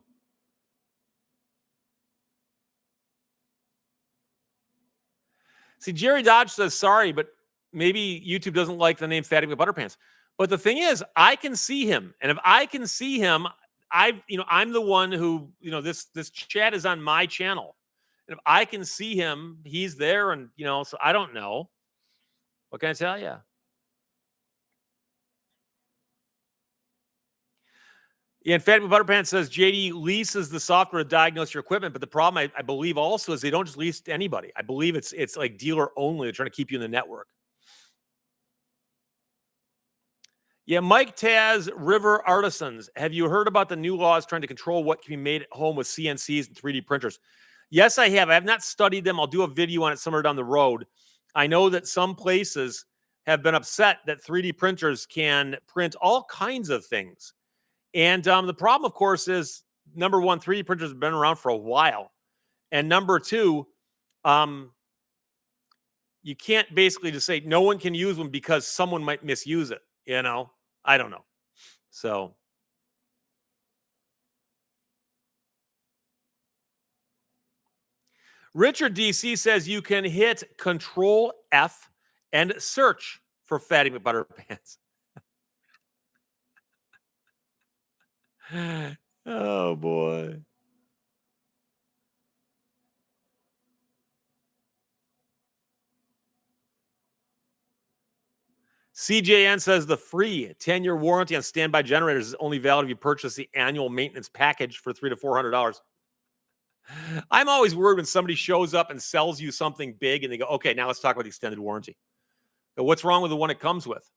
See, Jerry Dodge says, sorry, but maybe YouTube doesn't like the name Fatty Butterpants. But the thing is, I can see him. And if I can see him, I'm the one who, this chat is on my channel. And if I can see him, he's there. And, so I don't know. What can I tell you? Yeah, and Fatty Butterpants says JD leases the software to diagnose your equipment, but the problem I believe also is they don't just lease to anybody. I believe it's like dealer only. They're trying to keep you in the network. Yeah, Mike Taz, River Artisans. Have you heard about the new laws trying to control what can be made at home with CNCs and 3D printers? Yes, I have. I have not studied them. I'll do a video on it somewhere down the road. I know that some places have been upset that 3D printers can print all kinds of things. And the problem, of course, is number one, 3D printers have been around for a while. And number two, um, you can't basically just say no one can use them because someone might misuse it. I don't know. So Richard DC says you can hit Control F and search for Fatty McButter pants. Oh boy. CJN says the free 10-year warranty on standby generators is only valid if you purchase the annual maintenance package for $300 to $400. I'm always worried when somebody shows up and sells you something big and they go, okay, now let's talk about the extended warranty. What's wrong with the one it comes with?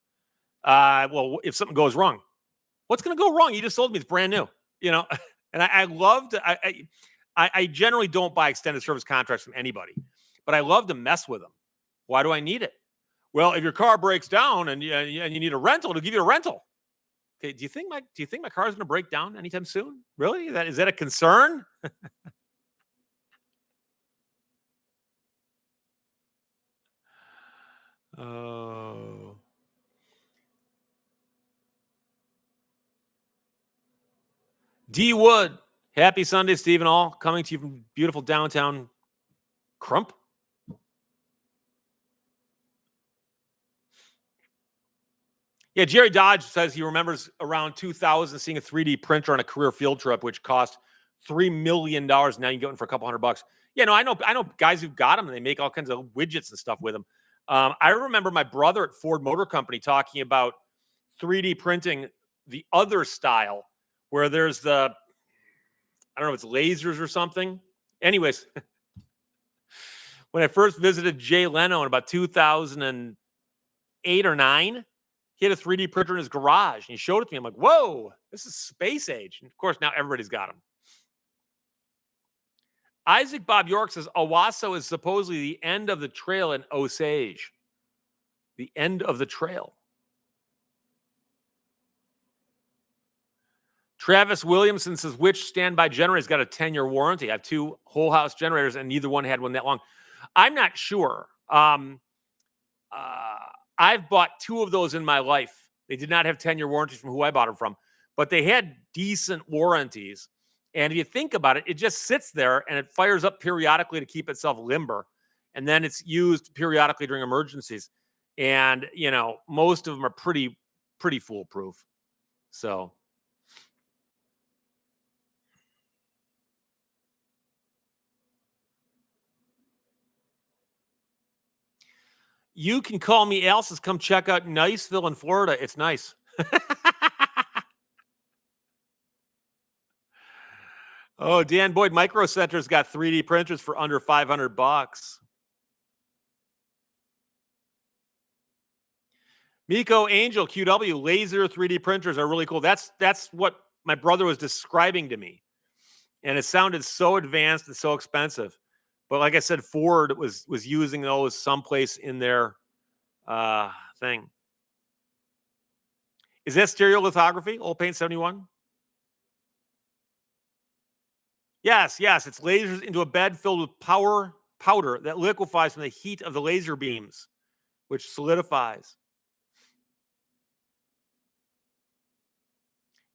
Well, if something goes wrong, what's going to go wrong? You just sold me it's brand new, and I love to, I generally don't buy extended service contracts from anybody, but I love to mess with them. Why do I need it? Well, if your car breaks down and you need a rental, to give you a rental. Okay, do you think my car is going to break down anytime soon? Really? Is that a concern? Oh. D Wood, happy Sunday, Stephen. All coming to you from beautiful downtown Crump. Yeah, Jerry Dodge says he remembers around 2000 seeing a 3D printer on a career field trip, which cost $3 million. Now you can get one for a couple $100. Yeah, no, I know guys who've got them and they make all kinds of widgets and stuff with them. I remember my brother at Ford Motor Company talking about 3D printing the other style where there's I don't know if it's lasers or something. Anyways, when I first visited Jay Leno in about 2008 or 9, he had a 3D printer in his garage, and he showed it to me. I'm like, whoa, this is space age. And of course, now everybody's got them. Isaac Bob York says Owasso is supposedly the end of the trail in Osage. The end of the trail. Travis Williamson says, which standby generator's got a 10-year warranty? I have 2 whole house generators, and neither one had one that long. I'm not sure. I've bought 2 of those in my life. They did not have 10-year warranties from who I bought them from, but they had decent warranties. And if you think about it, it just sits there and it fires up periodically to keep itself limber. And then it's used periodically during emergencies. And, most of them are pretty foolproof. So you can call me Al. Says come check out Niceville in Florida. It's nice. Oh, Dan Boyd, Micro Center's got 3D printers for under $500. Miko Angel QW, laser 3D printers are really cool. That's what my brother was describing to me. And it sounded so advanced and so expensive. But like I said, Ford was using those someplace in their thing. Is that stereolithography? Old Paint 71? Yes. It's lasers into a bed filled with powder that liquefies from the heat of the laser beams, which solidifies.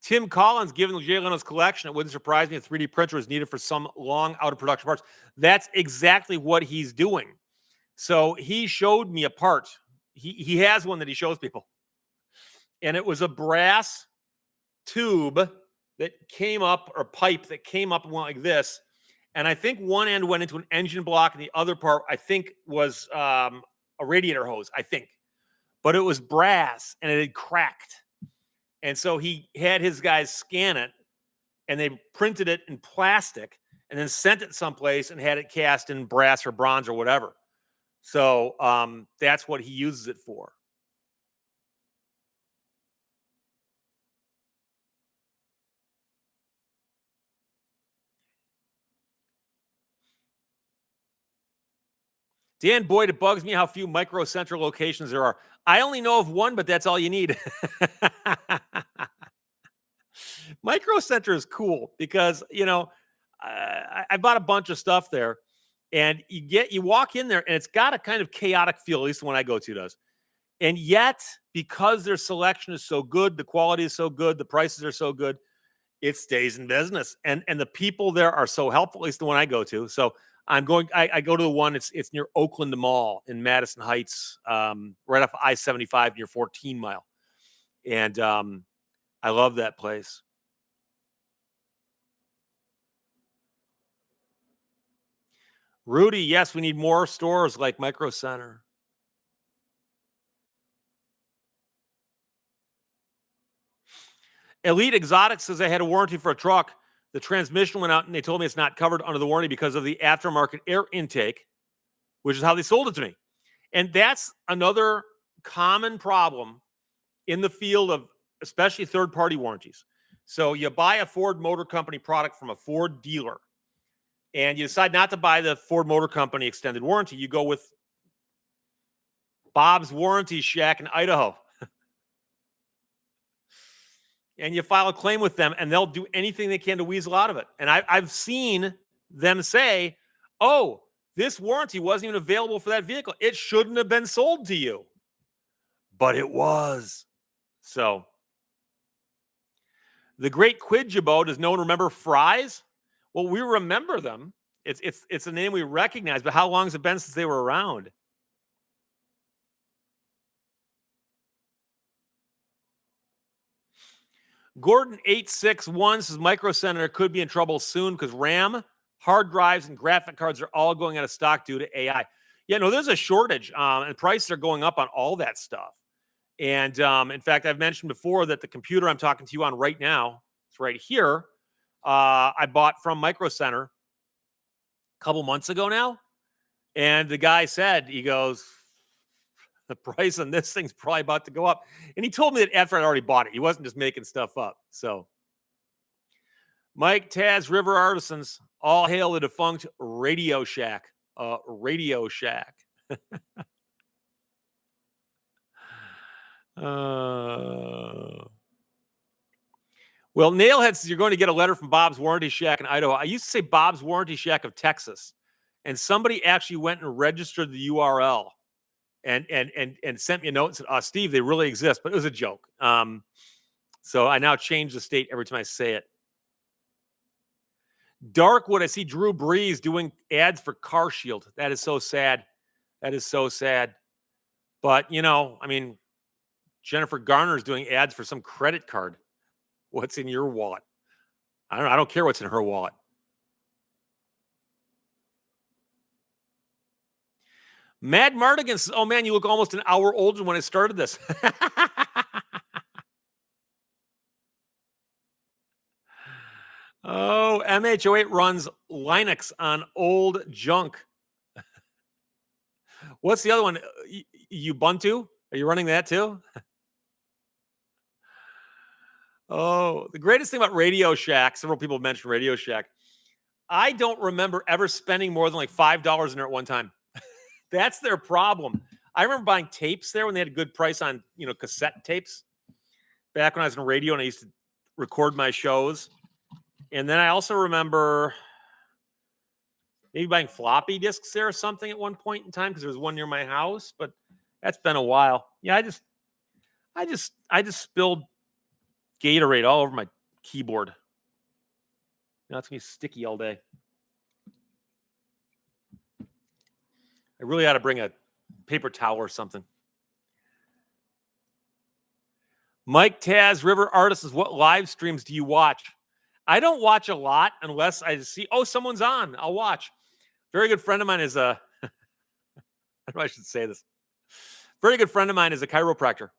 Tim Collins, given Jay Leno's collection, it wouldn't surprise me if 3D printer is needed for some long out of production parts. That's exactly what he's doing. So he showed me a part. He has one that he shows people. And it was a brass tube that came up, or pipe that came up and went like this. And I think one end went into an engine block and the other part, I think, was a radiator hose, I think. But it was brass and it had cracked. And so he had his guys scan it and they printed it in plastic and then sent it someplace and had it cast in brass or bronze or whatever. So that's what he uses it for. Dan Boyd, it bugs me how few Micro Center locations there are. I only know of one, but that's all you need. Micro Center is cool because, I bought a bunch of stuff there, and you walk in there and it's got a kind of chaotic feel, at least the one I go to does. And yet, because their selection is so good, the quality is so good, the prices are so good, it stays in business. And the people there are so helpful, at least the one I go to. So I go to the one, it's near Oakland Mall in Madison Heights, right off I-75 near 14 Mile. And I love that place. Rudy, yes, we need more stores like Micro Center. Elite Exotic says I had a warranty for a truck. The transmission went out and they told me it's not covered under the warranty because of the aftermarket air intake, which is how they sold it to me. And that's another common problem in the field of especially third-party warranties. So you buy a Ford Motor Company product from a Ford dealer and you decide not to buy the Ford Motor Company extended warranty. You go with Bob's Warranty Shack in Idaho. And you file a claim with them, and they'll do anything they can to weasel out of it. And I've seen them say, oh, this warranty wasn't even available for that vehicle. It shouldn't have been sold to you. But it was. So, the great Quidjabo, does no one remember Fries? Well, we remember them. It's a name we recognize, but how long has it been since they were around? Gordon 861 says Micro Center could be in trouble soon because RAM, hard drives, and graphic cards are all going out of stock due to AI. Yeah, no, there's a shortage, and prices are going up on all that stuff. And in fact, I've mentioned before that the computer I'm talking to you on right now, it's right here, I bought from Micro Center a couple months ago now. And the guy said, he goes, the price on this thing's probably about to go up. And he told me that after I'd already bought it. He wasn't just making stuff up. So, Mike, Taz, River Artisans, all hail the defunct Radio Shack. Radio Shack. Well, Nailhead says you're going to get a letter from Bob's Warranty Shack in Idaho. I used to say Bob's Warranty Shack of Texas. And somebody actually went and registered the URL. And sent me a note and said, Steve, they really exist, but it was a joke. So I now change the state every time I say it. Darkwood, I see Drew Brees doing ads for Car Shield. That is so sad. That is so sad. But, Jennifer Garner's doing ads for some credit card. What's in your wallet? I don't care what's in her wallet. Mad Mardigan says, oh man, you look almost an hour older than when I started this. Oh, MH08 runs Linux on old junk. What's the other one? Ubuntu? Are you running that too? Oh, the greatest thing about Radio Shack, several people have mentioned Radio Shack. I don't remember ever spending more than like $5 in there at one time. That's their problem. I remember buying tapes there when they had a good price on, cassette tapes. Back when I was in radio and I used to record my shows. And then I also remember maybe buying floppy disks there or something at one point in time because there was one near my house, but that's been a while. Yeah, I just spilled Gatorade all over my keyboard. Now it's gonna be sticky all day. I really ought to bring a paper towel or something. Mike Taz, River Artisans, what live streams do you watch? I don't watch a lot unless I see, someone's on. I'll watch. Very good friend of mine is a, I don't know I should say this. Very good friend of mine is a chiropractor.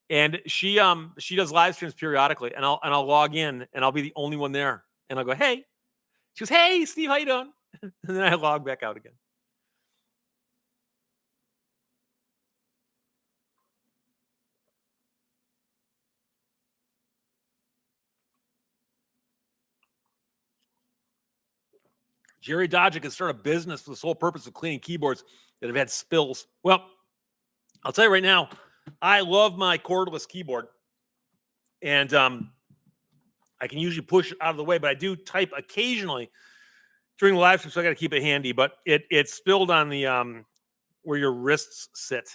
And she does live streams periodically, and I'll log in and I'll be the only one there. And I'll go, hey. She goes, hey, Steve, how you doing? And then I log back out again. Jerry Dodge can start a business for the sole purpose of cleaning keyboards that have had spills. Well, I'll tell you right now, I love my cordless keyboard. And I can usually push it out of the way, but I do type occasionally during the live stream, so I got to keep it handy. But it spilled on the where your wrists sit.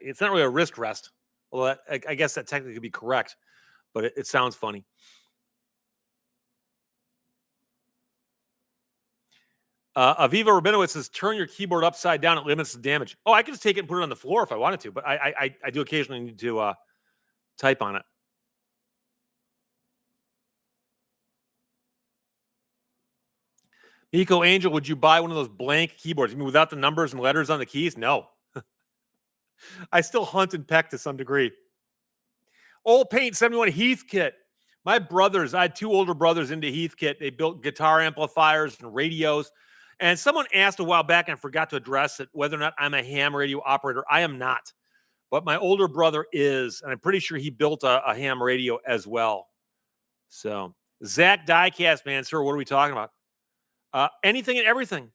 It's not really a wrist rest. Well, I guess that technically could be correct, but it sounds funny. Aviva Rabinowitz says, turn your keyboard upside down. It limits the damage. Oh, I can just take it and put it on the floor if I wanted to, but I do occasionally need to type on it. Eco Angel, would you buy one of those blank keyboards? I mean, without the numbers and letters on the keys? No. I still hunt and peck to some degree. Old Paint 71 Heathkit. My brothers, I had two older brothers into Heathkit. They built guitar amplifiers and radios. And someone asked a while back, and I forgot to address it, whether or not I'm a ham radio operator. I am not. But my older brother is, and I'm pretty sure he built a ham radio as well. So, Zach Diecast, man, sir, what are we talking about? Anything and everything.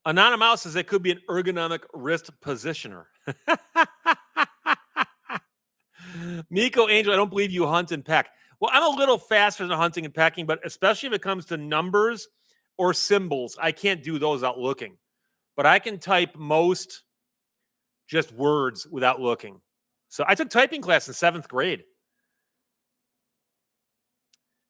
Anonymous says it could be an ergonomic wrist positioner. Miko Angel, I don't believe you hunt and peck. Well, I'm a little faster than hunting and pecking, but especially if it comes to numbers or symbols, I can't do those without looking. But I can type most just words without looking. So I took typing class in 7th grade.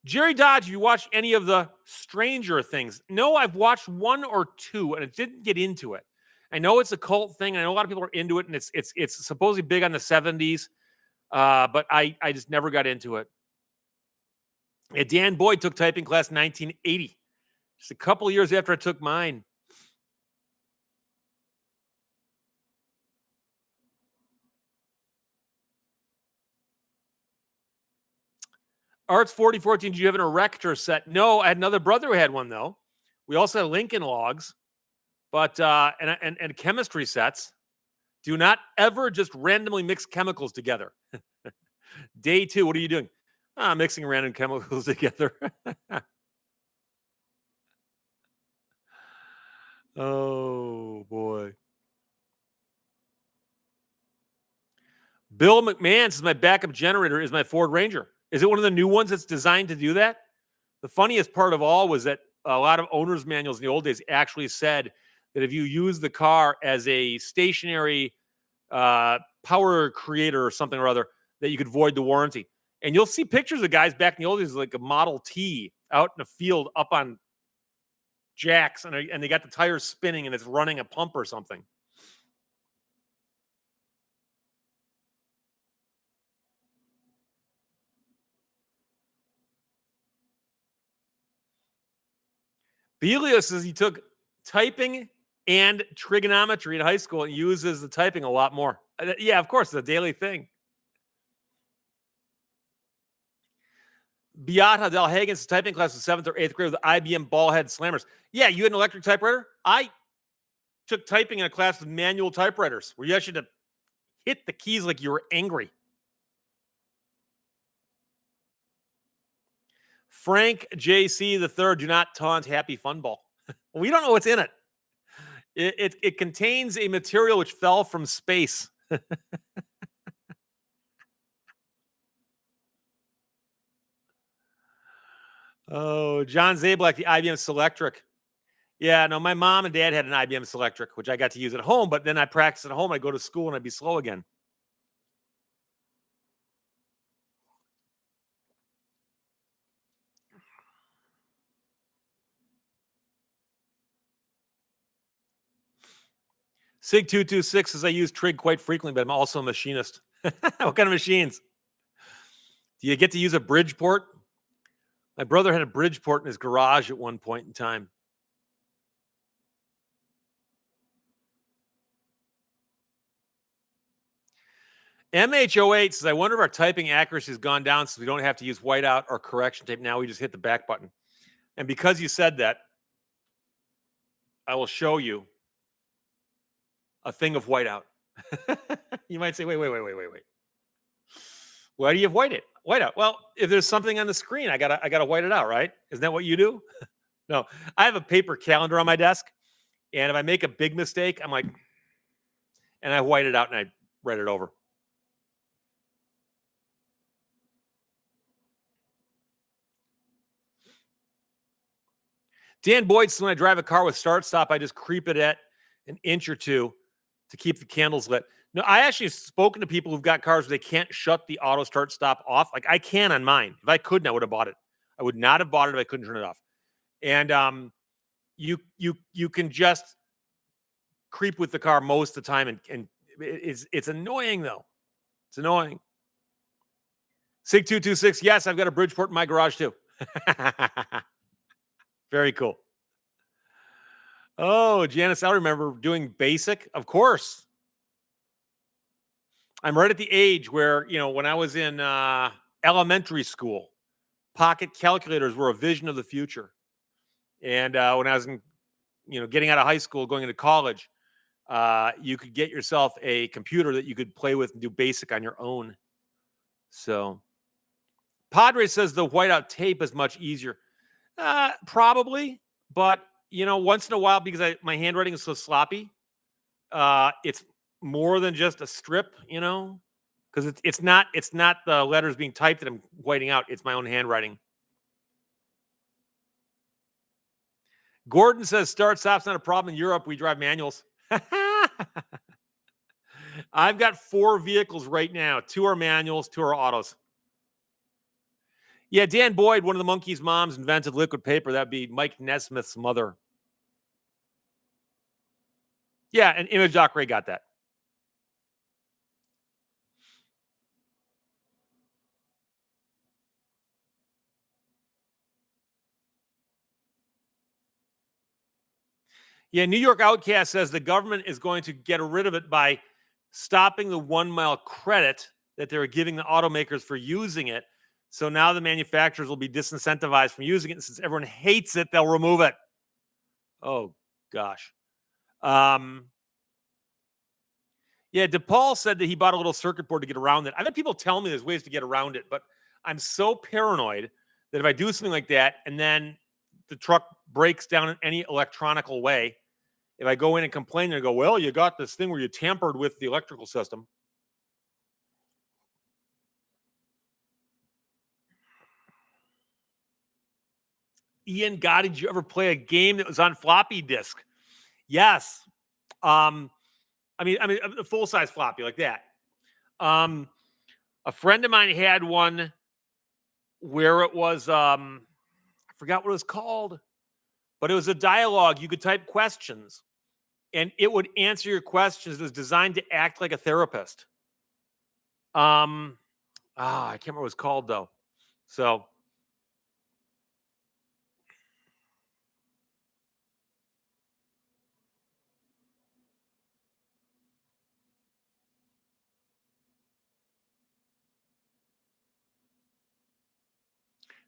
Jerry Dodge, have you watched any of the Stranger Things? No, I've watched 1 or 2, and it didn't get into it. I know it's a cult thing, and I know a lot of people are into it, and it's supposedly big on the 70s, but I just never got into it. Yeah, Dan Boyd took typing class in 1980, just a couple of years after I took mine. Arts 4014, do you have an erector set? No, I had another brother who had one, though. We also had Lincoln logs, but and chemistry sets. Do not ever just randomly mix chemicals together. Day 2, what are you doing? Mixing random chemicals together. Oh, boy. Bill McMahon says my backup generator is my Ford Ranger. Is it one of the new ones that's designed to do that? The funniest part of all was that a lot of owner's manuals in the old days actually said that if you use the car as a stationary power creator or something or other, that you could void the warranty. And you'll see pictures of guys back in the old days, like a Model T out in the field up on jacks, and they got the tires spinning and it's running a pump or something. Belio says he took typing and trigonometry in high school and uses the typing a lot more. Yeah, of course, it's a daily thing. Beata Del Hagen's typing class in 7th or 8th grade with IBM ballhead slammers. Yeah, you had an electric typewriter? I took typing in a class with manual typewriters where you actually had to hit the keys like you were angry. Frank JC III, do not taunt Happy Fun Ball. We don't know what's in it. It contains a material which fell from space. Oh, John Zablak, the IBM Selectric. Yeah, no, my mom and dad had an IBM Selectric, which I got to use at home, but then I practice at home. I go to school and I'd be slow again. Sig226 says I use trig quite frequently, but I'm also a machinist. What kind of machines? Do you get to use a Bridgeport? My brother had a Bridgeport in his garage at one point in time. MH08 says, I wonder if our typing accuracy has gone down since we don't have to use whiteout or correction tape. Now we just hit the back button. And because you said that, I will show you a thing of whiteout. You might say, wait. Why do you white it? White out. Well, if there's something on the screen, I gotta white it out, right? Isn't that what you do? No, I have a paper calendar on my desk, and if I make a big mistake, I'm like, and I white it out and I write it over. Dan Boyd says when I drive a car with start stop, I just creep it at an inch or two to keep the candles lit. No, I actually have spoken to people who've got cars where they can't shut the auto start stop off. Like I can on mine. If I couldn't, I would have bought it. I would not have bought it if I couldn't turn it off. And you can just creep with the car most of the time, and it's annoying though. It's annoying. Sig226, yes, I've got a Bridgeport in my garage too. Very cool. Oh, Janice, I remember doing basic. Of course. I'm right at the age where, when I was in elementary school, pocket calculators were a vision of the future. And when I was getting out of high school, going into college, you could get yourself a computer that you could play with and do basic on your own. So Padre says the whiteout tape is much easier. Probably, but once in a while, because my handwriting is so sloppy, it's more than just a strip, because it's not the letters being typed that I'm whiting out. It's my own handwriting. Gordon says start stop's not a problem in Europe. We drive manuals. I've got 4 vehicles right now. 2 are manuals, 2 are autos. Yeah, Dan Boyd, one of the Monkeys' moms, invented liquid paper. That'd be Mike Nesmith's mother. Yeah, and Image Doc Ray got that. Yeah, New York Outcast says the government is going to get rid of it by stopping the 1 mile credit that they were giving the automakers for using it. So now the manufacturers will be disincentivized from using it. And since everyone hates it, they'll remove it. Oh, gosh. Yeah, DePaul said that he bought a little circuit board to get around it. I've had people tell me there's ways to get around it, but I'm so paranoid that if I do something like that and then the truck breaks down in any electronical way, if I go in and complain, they go, well, you got this thing where you tampered with the electrical system. Ian, God, did you ever play a game that was on floppy disk? Yes. I mean, a full-size floppy like that. A friend of mine had one where it was, I forgot what it was called, but it was a dialogue. You could type questions, and it would answer your questions. It was designed to act like a therapist. I can't remember what it was called, though. So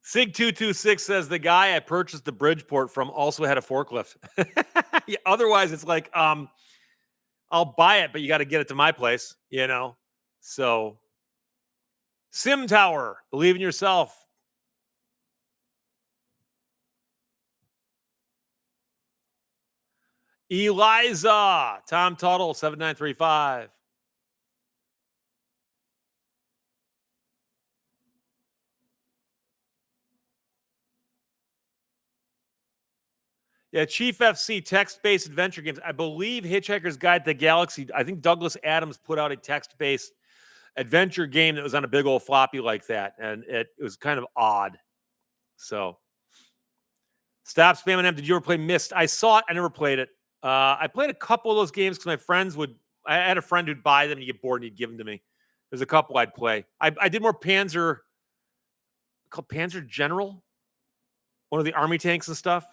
Sig226 says the guy I purchased the Bridgeport from also had a forklift. Yeah, otherwise, it's like, I'll buy it, but you got to get it to my place, So, Sim Tower, believe in yourself. Eliza, Tom Tuttle, 7935. Yeah, Chief FC, text-based adventure games. I believe Hitchhiker's Guide to the Galaxy, I think Douglas Adams put out a text-based adventure game that was on a big old floppy like that, and it was kind of odd. So, stop spamming them. Did you ever play Myst? I saw it. I never played it. I played a couple of those games because my friends would. I had a friend who'd buy them and he'd get bored and he'd give them to me. There's a couple I'd play. I did more Panzer, called Panzer General, one of the army tanks and stuff.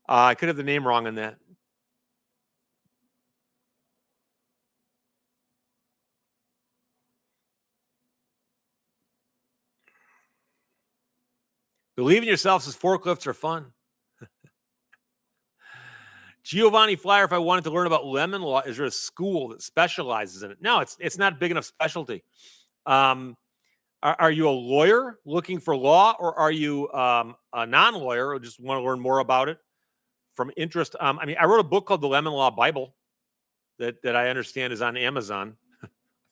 I could have the name wrong on that. Believe in yourself, says forklifts are fun. Giovanni Flyer, if I wanted to learn about lemon law, is there a school that specializes in it? No, it's not a big enough specialty. Are you a lawyer looking for law, or are you a non-lawyer or just want to learn more about it from interest? I mean, I wrote a book called The Lemon Law Bible that I understand is on Amazon.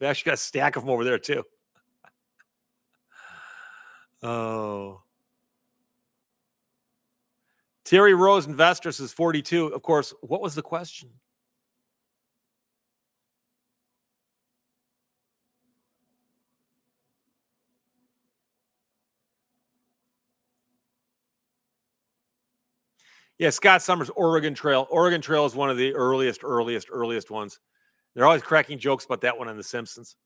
They actually got a stack of them over there too. Oh. Terry Rose Investors is 42. Of course, what was the question? Yeah, Scott Summers, Oregon Trail. Oregon Trail is one of the earliest ones. They're always cracking jokes about that one on The Simpsons.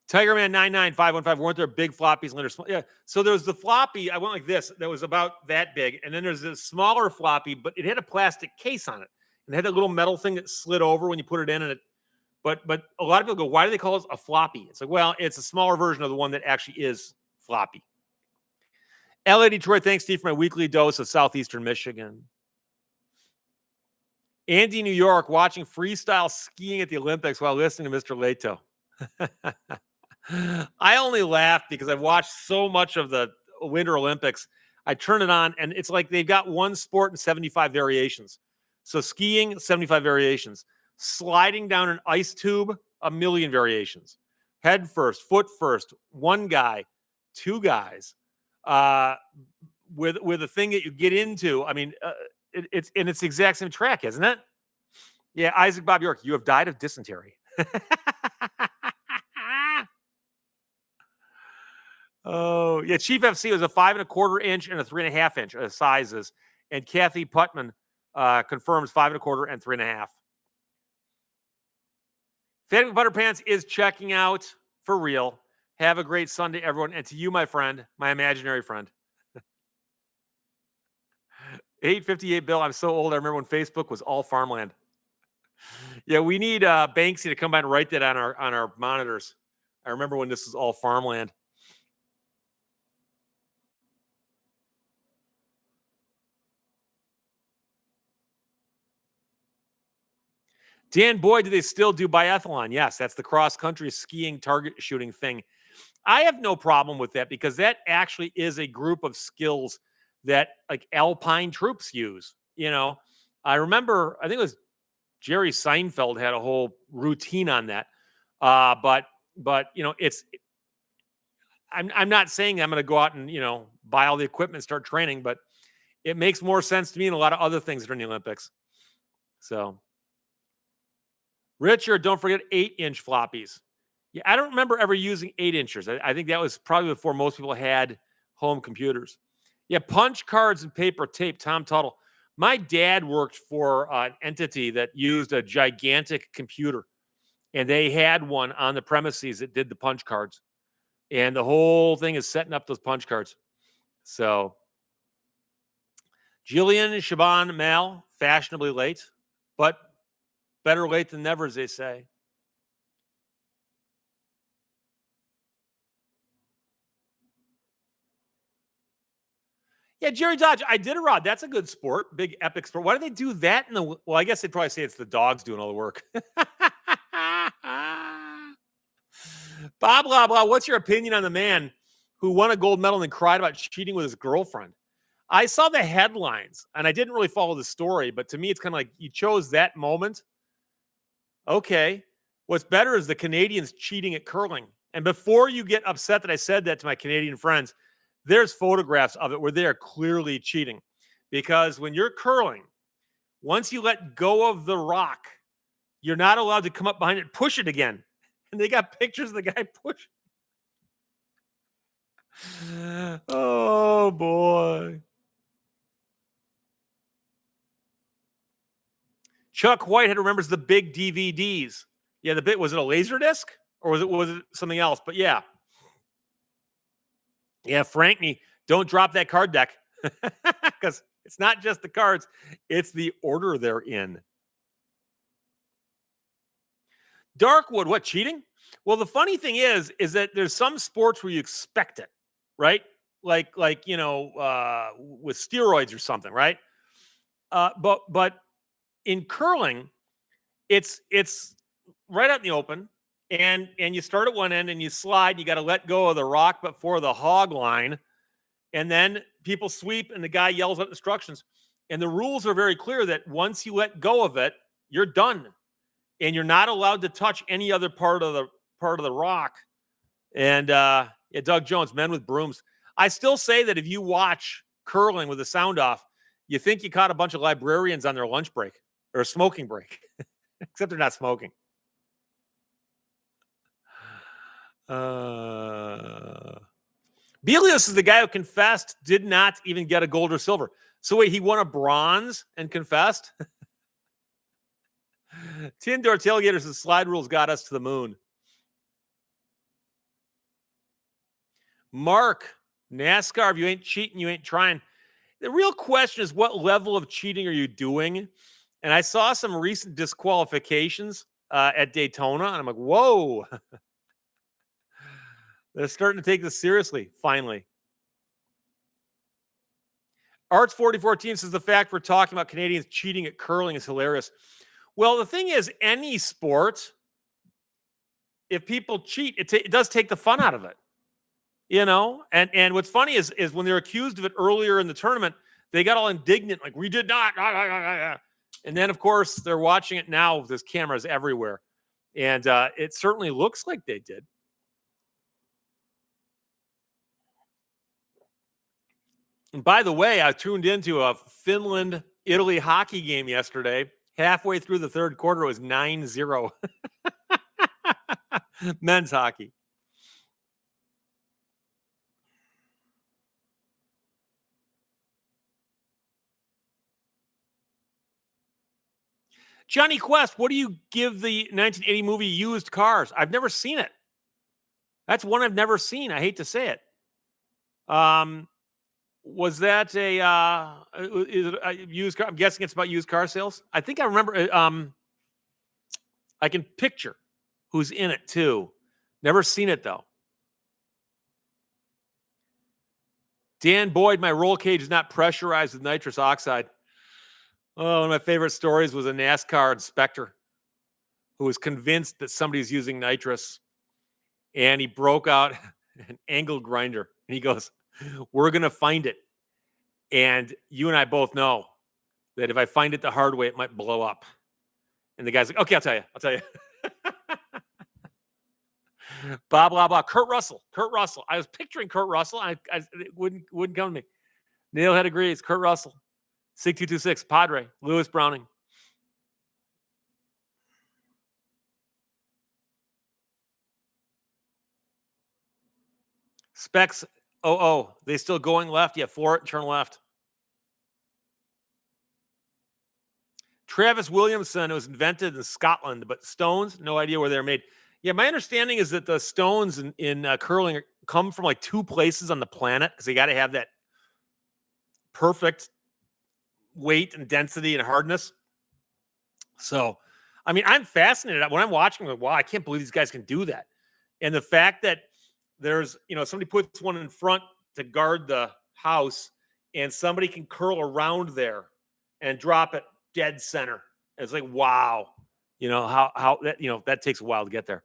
Tiger Man 99515. Weren't there big floppies? Yeah. So there's the floppy. I went like this. That was about that big, and then there's a smaller floppy, but it had a plastic case on it, and it had a little metal thing that slid over when you put it in. And it, but a lot of people go, "Why do they call it a floppy?" It's like, well, it's a smaller version of the one that actually is floppy. LA Detroit, thanks, Steve, for my weekly dose of Southeastern Michigan. Andy, New York, watching freestyle skiing at the Olympics while listening to Mr. Lehto. I only laugh because I've watched so much of the Winter Olympics. I turn it on, and it's like they've got one sport and 75 variations. So skiing, 75 variations. Sliding down an ice tube, 1,000,000 variations. Head first, foot first, one guy, two guys. With a thing that you get into. I mean, it's the exact same track, isn't it? Yeah, Isaac Bob York, you have died of dysentery. Oh, yeah. Chief FC was a 5 1/4 inch and a 3.5 inch sizes, and Kathy Putman confirms 5 1/4 and 3.5. Fanny Butterpants is checking out for real. Have a great Sunday, everyone, and to you, my friend, my imaginary friend. 858 Bill. I'm so old. I remember when Facebook was all farmland. Yeah, we need Banksy to come by and write that on our monitors. I remember when this was all farmland. Dan Boyd, do they still do biathlon? Yes, that's the cross-country skiing target shooting thing. I have no problem with that because that actually is a group of skills that like alpine troops use. You know, I remember, I think it was Jerry Seinfeld had a whole routine on that. But you know, I'm not saying I'm going to go out and, you know, buy all the equipment and start training, but it makes more sense to me than a lot of other things during the Olympics. So, Richard, don't forget 8-inch floppies. Yeah, I don't remember ever using 8-inchers. I think that was probably before most people had home computers. Yeah, punch cards and paper tape. Tom Tuttle. My dad worked for an entity that used a gigantic computer, and they had one on the premises that did the punch cards. And the whole thing is setting up those punch cards. So, Jillian Shaban Mal, fashionably late, but better late than never, as they say. Yeah, Jerry Dodge, I did a rod. That's a good sport, big epic sport. Why do they do that in the? Well, I guess they'd probably say it's the dogs doing all the work. Bob blah blah. What's your opinion on the man who won a gold medal and cried about cheating with his girlfriend? I saw the headlines and I didn't really follow the story, but to me, it's kind of like you chose that moment. Okay, what's better is the Canadians cheating at curling. And before you get upset that I said that to my Canadian friends, there's photographs of it where they are clearly cheating. Because when you're curling, once you let go of the rock, you're not allowed to come up behind it and push it again. And they got pictures of the guy pushing. Oh, boy. Chuck Whitehead remembers the big DVDs. Yeah, the bit, was it a laser disc or was it something else? But yeah. Yeah, Frankney, don't drop that card deck because it's not just the cards, it's the order they're in. Darkwood, what, cheating? Well, the funny thing is that there's some sports where you expect it, right? Like you know, with steroids or something, right? But in curling, it's right out in the open. and you start at one end and you slide. You got to let go of the rock before the hog line, and then people sweep, and the guy yells out instructions. And the rules are very clear that once you let go of it, you're done, and you're not allowed to touch any other part of the rock. And yeah, Doug Jones, men with brooms. I still say that if you watch curling with the sound off, you think you caught a bunch of librarians on their lunch break or a smoking break, except they're not smoking. Belius is the guy who confessed, did not even get a gold or silver. So wait, he won a bronze and confessed? Tin Door Tailgaters and slide rules got us to the moon. Mark, NASCAR, if you ain't cheating, you ain't trying. The real question is, what level of cheating are you doing? And I saw some recent disqualifications at Daytona, and I'm like, whoa. They're starting to take this seriously, finally. Arts 4014 says the fact we're talking about Canadians cheating at curling is hilarious. Well, the thing is, any sport, if people cheat, it does take the fun out of it. You know, and what's funny is when they're accused of it earlier in the tournament, they got all indignant, like, we did not. And then, of course, they're watching it now. There's cameras everywhere. And it certainly looks like they did. And by the way, I tuned into a Finland-Italy hockey game yesterday. Halfway through the third quarter, it was 9-0. Men's hockey. Johnny Quest, what do you give the 1980 movie Used Cars? I've never seen it. That's one I've never seen. I hate to say it. Was that a used car? I'm guessing it's about used car sales. I think I remember. I can picture who's in it too. Never seen it though. Dan Boyd, my roll cage is not pressurized with nitrous oxide. Oh, one of my favorite stories was a NASCAR inspector who was convinced that somebody's using nitrous, and he broke out an angle grinder, and he goes, "We're going to find it. And you and I both know that if I find it the hard way, it might blow up." And the guy's like, "Okay, I'll tell you. Blah, blah, blah. Kurt Russell. I was picturing Kurt Russell. It wouldn't come to me. Nailhead agrees. Kurt Russell. SIG 226. Padre. Lewis Browning. Specs. They still going left? Yeah, for it. Turn left. Travis Williamson, it was invented in Scotland, but stones, no idea where they're made. Yeah, my understanding is that the stones in curling come from like two places on the planet because they got to have that perfect weight and density and hardness. So, I mean, I'm fascinated. When I'm watching, I'm like, wow, I can't believe these guys can do that. And the fact that there's, somebody puts one in front to guard the house and somebody can curl around there and drop it dead center. It's like, wow, how that, that takes a while to get there.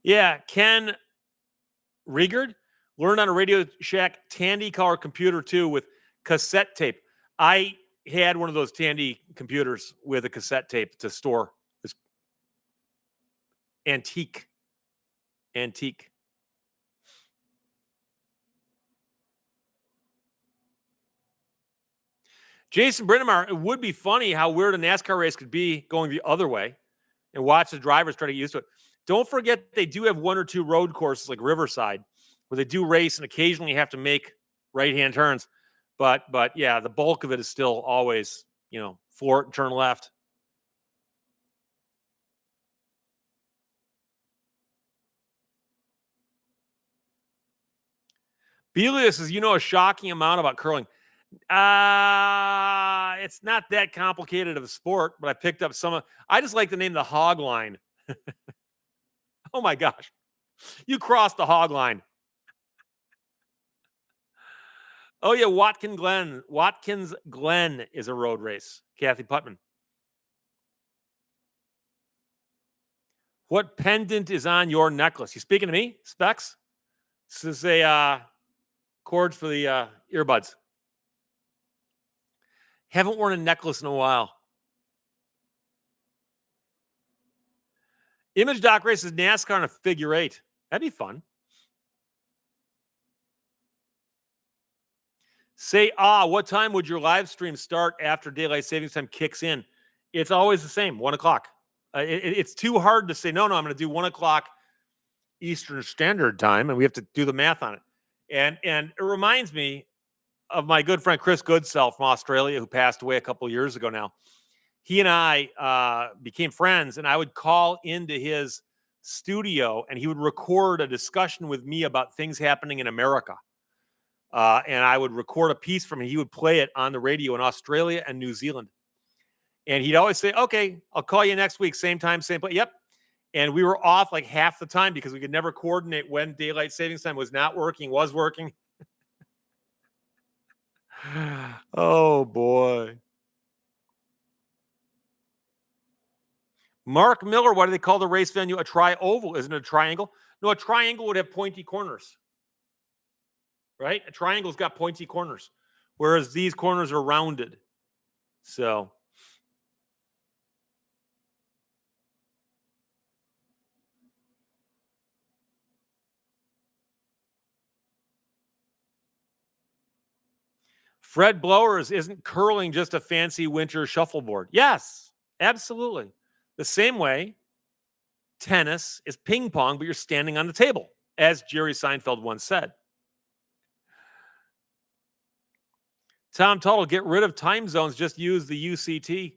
Yeah, Ken Rigard learned on a Radio Shack Tandy color computer too with cassette tape. I had one of those Tandy computers with a cassette tape to store this antique. Jason Brinemar, it would be funny how weird a NASCAR race could be going the other way and watch the drivers try to get used to it. Don't forget they do have one or two road courses like Riverside where they do race and occasionally have to make right-hand turns. But yeah, the bulk of it is still always, floor it and turn left. Belius says, a shocking amount about curling. It's not that complicated of a sport, but I picked up I just like the name the hog line. Oh my gosh. You crossed the hog line. Oh yeah, Watkins Glen is a road race. Kathy Putman. What pendant is on your necklace? You speaking to me, Specs? This is a cord for the earbuds. Haven't worn a necklace in a while. Image Doc races NASCAR on a figure eight. That'd be fun. Say, what time would your live stream start after daylight savings time kicks in? It's always the same, 1 o'clock. It's too hard to say, no, I'm going to do 1 o'clock Eastern Standard Time, and we have to do the math on it. And it reminds me of my good friend Chris Goodsell from Australia, who passed away a couple of years ago now. He and I became friends, and I would call into his studio, and he would record a discussion with me about things happening in America. And I would record a piece from him. He would play it on the radio in Australia and New Zealand. And he'd always say, okay, I'll call you next week, same time, same place. Yep. And we were off like half the time because we could never coordinate when daylight savings time was not working, was working. Oh, boy. Mark Miller, why do they call the race venue a tri-oval? Isn't it a triangle? No, a triangle would have pointy corners. Right? A triangle's got pointy corners, whereas these corners are rounded. So... Fred Blowers, isn't curling just a fancy winter shuffleboard? Yes, absolutely. The same way tennis is ping pong, but you're standing on the table, as Jerry Seinfeld once said. Tom Tuttle, get rid of time zones, just use the UCT.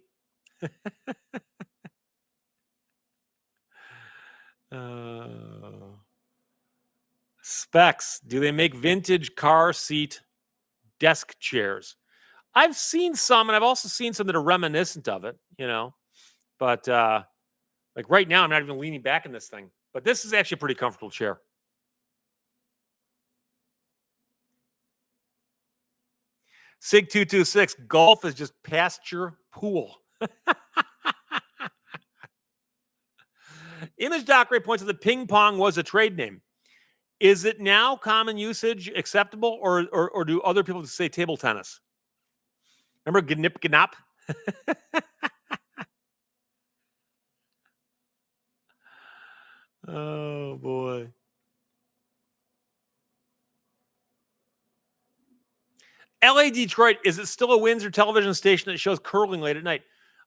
Specs, do they make vintage car seat desk chairs? I've seen some, and I've also seen some that are reminiscent of it, but like right now, I'm not even leaning back in this thing, but this is actually a pretty comfortable chair. Sig226, golf is just pasture pool. Image Doc Ray points out that ping pong was a trade name. Is it now common usage, acceptable, or do other people just say table tennis? Remember Gnip Gnop? Oh, boy. LA Detroit, is it still a Windsor television station that shows curling late at night?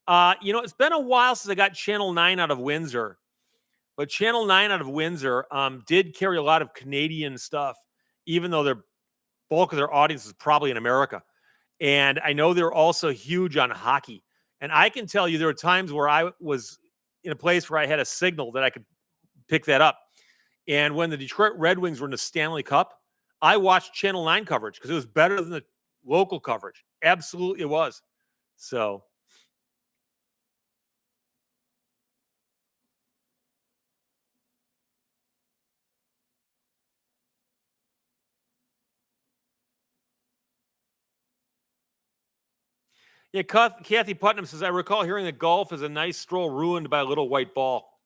It's been a while since I got Channel 9 out of Windsor. But Channel 9 out of Windsor did carry a lot of Canadian stuff, even though their bulk of their audience is probably in America. And I know they're also huge on hockey. And I can tell you there were times where I was in a place where I had a signal that I could pick that up. And when the Detroit Red Wings were in the Stanley Cup, I watched Channel 9 coverage because it was better than the local coverage. Absolutely it was. So... Yeah, Kathy Putnam says, I recall hearing that golf is a nice stroll ruined by a little white ball.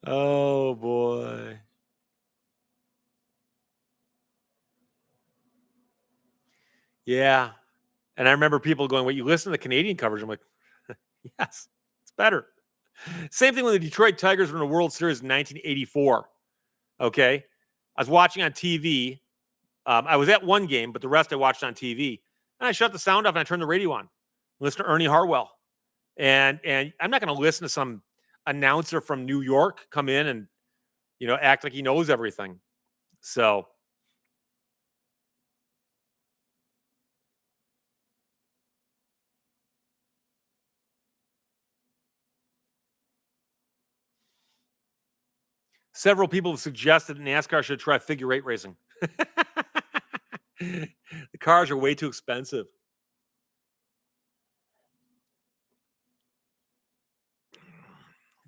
Oh, boy. Yeah. And I remember people going, wait, you listen to the Canadian coverage? I'm like, yes, it's better. Same thing when the Detroit Tigers were in the World Series in 1984. Okay. I was watching on TV. I was at one game, but the rest I watched on TV. And I shut the sound off and I turned the radio on. Listen to Ernie Harwell. And I'm not going to listen to some announcer from New York come in and, act like he knows everything. So. Several people have suggested NASCAR should try figure eight racing. The cars are way too expensive.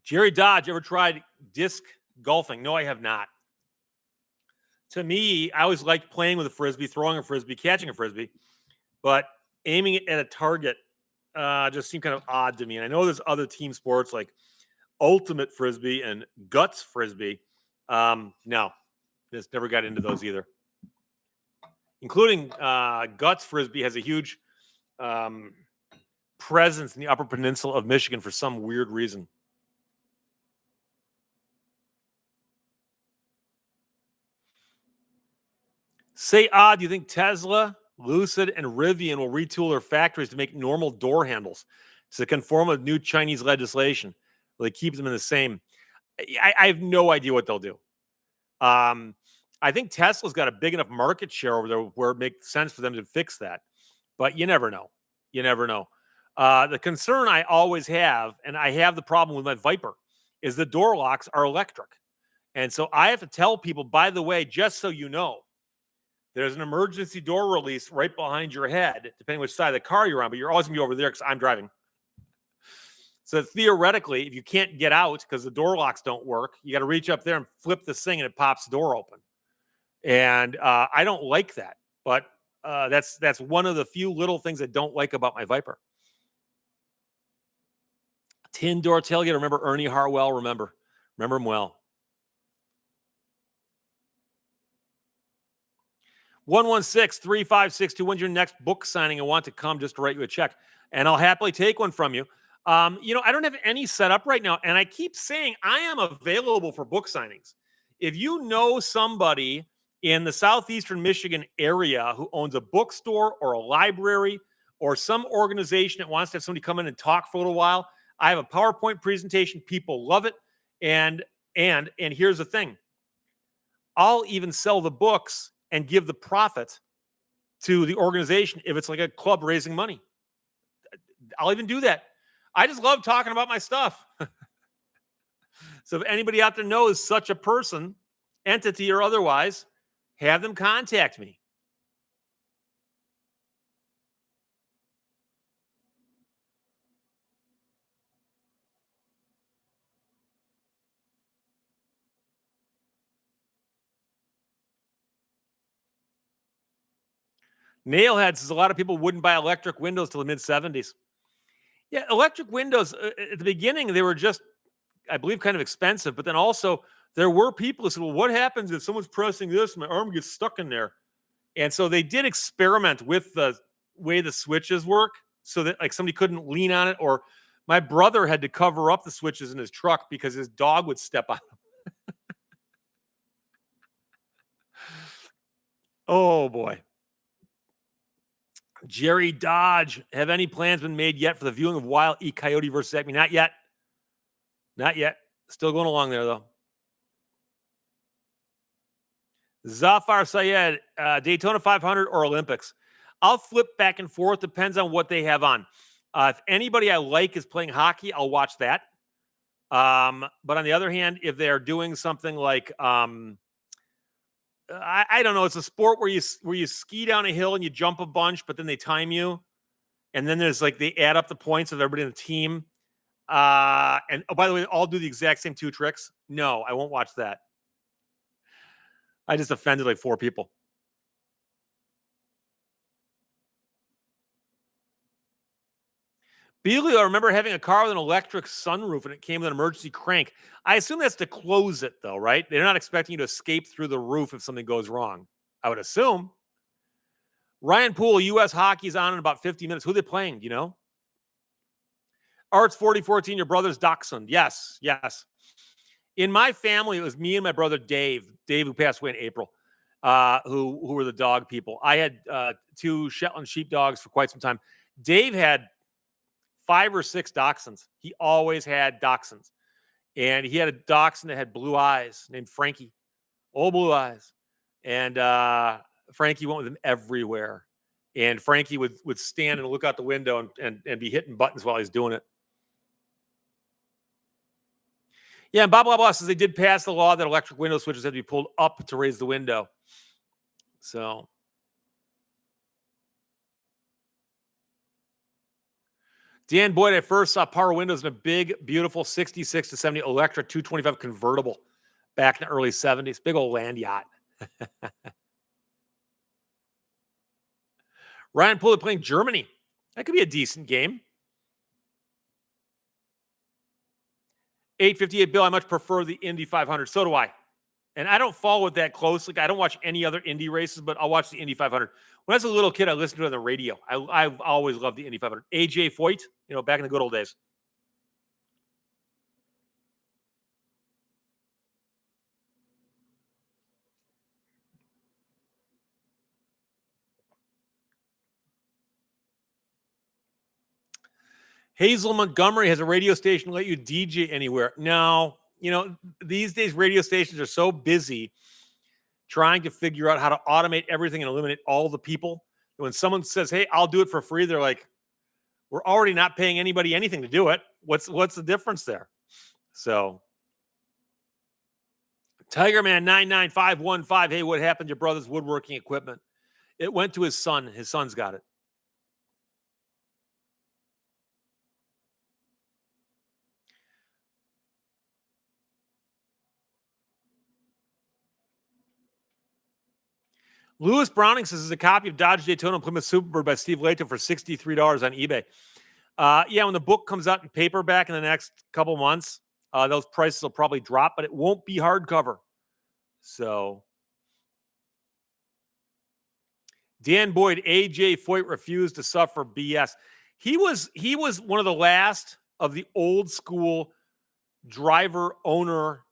Jerry Dodge, ever tried disc golfing? No, I have not. To me, I always liked playing with a frisbee, throwing a frisbee, catching a frisbee, but aiming it at a target just seemed kind of odd to me. And I know there's other team sports like ultimate frisbee and guts frisbee. No, just never got into those either. Including guts frisbee has a huge presence in the Upper Peninsula of Michigan for some weird reason. Say, do you think Tesla, Lucid, and Rivian will retool their factories to make normal door handles to conform with new Chinese legislation? Will they keep them in the same? I have no idea what they'll do. I think Tesla's got a big enough market share over there where it makes sense for them to fix that. But you never know. You never know. The concern I always have, and I have the problem with my Viper, is the door locks are electric. And so I have to tell people, by the way, just so you know, there's an emergency door release right behind your head, depending which side of the car you're on, but you're always going to be over there because I'm driving. So theoretically, if you can't get out because the door locks don't work, you got to reach up there and flip this thing and it pops the door open. And I don't like that, but that's one of the few little things I don't like about my Viper. Tin door tailgate. Remember Ernie Harwell? Remember him well. 116-356-2. When's your next book signing? I want to come just to write you a check, and I'll happily take one from you. I don't have any set up right now, and I keep saying I am available for book signings. If you know somebody in the southeastern Michigan area who owns a bookstore or a library or some organization that wants to have somebody come in and talk for a little while, I have a PowerPoint presentation. People love it, and here's the thing: I'll even sell the books and give the profit to the organization if it's like a club raising money. I'll even do that. I just love talking about my stuff. So if anybody out there knows such a person, entity or otherwise, have them contact me. Nailhead says a lot of people wouldn't buy electric windows till the mid-70s. Yeah, electric windows, at the beginning, they were just, I believe, kind of expensive. But then also, there were people who said, well, what happens if someone's pressing this and my arm gets stuck in there? And so they did experiment with the way the switches work so that like somebody couldn't lean on it. Or my brother had to cover up the switches in his truck because his dog would step on them. Oh, boy. Jerry Dodge, have any plans been made yet for the viewing of Wild E. Coyote versus Acme? Not yet. Not yet. Still going along there, though. Zafar Syed, Daytona 500 or Olympics? I'll flip back and forth. Depends on what they have on. If anybody I like is playing hockey, I'll watch that. But on the other hand, if they're doing something like I don't know. It's a sport where you ski down a hill and you jump a bunch, but then they time you, and then there's like they add up the points of everybody in the team. And oh, by the way, all do the exact same two tricks. No, I won't watch that. I just offended like 4 people. Beasley, I remember having a car with an electric sunroof and it came with an emergency crank. I assume that's to close it, though, right? They're not expecting you to escape through the roof if something goes wrong. I would assume. Ryan Poole, U.S. hockey's on in about 50 minutes. Who are they playing? Do you know? Arts 4014, your brother's dachshund. Yes. In my family, it was me and my brother Dave, who passed away in April, who were the dog people. I had 2 Shetland sheepdogs for quite some time. Dave had 5 or 6 dachshunds. He always had dachshunds. And he had a dachshund that had blue eyes named Frankie. Old blue eyes. And Frankie went with him everywhere. And Frankie would stand and look out the window and be hitting buttons while he's doing it. Yeah, and Bob Blah Blah says they did pass the law that electric window switches had to be pulled up to raise the window. So Dan Boyd, I first saw power windows in a big, beautiful 66 to 70 electric 225 convertible back in the early 70s. Big old land yacht. Ryan Pulley playing Germany. That could be a decent game. 858 Bill, I much prefer the Indy 500. So do I. And I don't follow it that closely. I don't watch any other Indy races, but I'll watch the Indy 500. When I was a little kid, I listened to it on the radio. I've always loved the Indy 500. AJ Foyt, back in the good old days. Hazel Montgomery has a radio station to let you DJ anywhere. No, these days radio stations are so busy trying to figure out how to automate everything and eliminate all the people. When someone says, "Hey, I'll do it for free," they're like, "We're already not paying anybody anything to do it. What's the difference there?" So, Tiger Man 99515. Hey, what happened to your brother's woodworking equipment? It went to his son. His son's got it. Lewis Browning says, "Is a copy of Dodge Daytona and Plymouth Superbird by Steve Lehto for $63 on eBay." Yeah, when the book comes out in paperback in the next couple months, those prices will probably drop, but it won't be hardcover. So, Dan Boyd, AJ Foyt refused to suffer BS. He was one of the last of the old school driver, owner,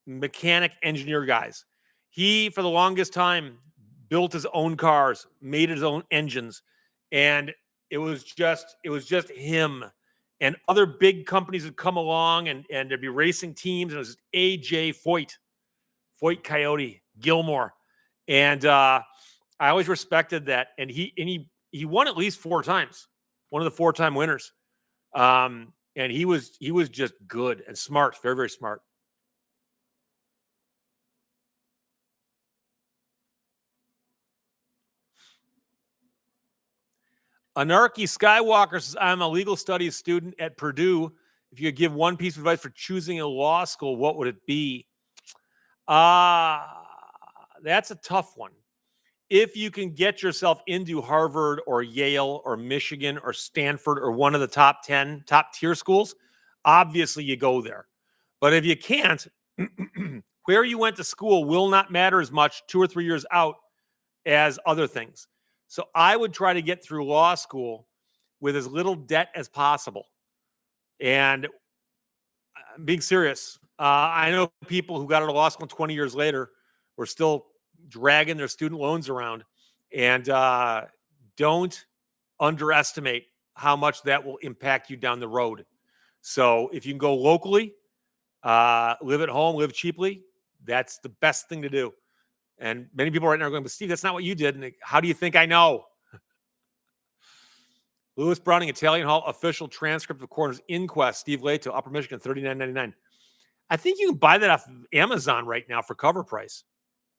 mechanic, engineer guys. He, for the longest time, built his own cars, made his own engines, and it was just him. And other big companies would come along and there'd be racing teams, and it was just AJ Foyt Coyote, Gilmore. And I always respected that. And he won at least 4 times, one of the 4-time winners. And he was just good and smart, very, very smart. Anarchy Skywalker says, "I'm a legal studies student at Purdue. If you could give one piece of advice for choosing a law school, what would it be?" That's a tough one. If you can get yourself into Harvard or Yale or Michigan or Stanford or one of the top 10, top tier schools, obviously you go there. But if you can't, where you went to school will not matter as much 2 or 3 years out as other things. So I would try to get through law school with as little debt as possible. And I'm being serious. I know people who got out of law school 20 years later were still dragging their student loans around. And don't underestimate how much that will impact you down the road. So if you can go locally, live at home, live cheaply, that's the best thing to do. And many people right now are going, "But Steve, that's not what you did." And how do you think I know? Lewis Browning, Italian Hall official transcript of coroner's inquest. Steve Lehto, Upper Michigan, $39.99. I think you can buy that off of Amazon right now for cover price,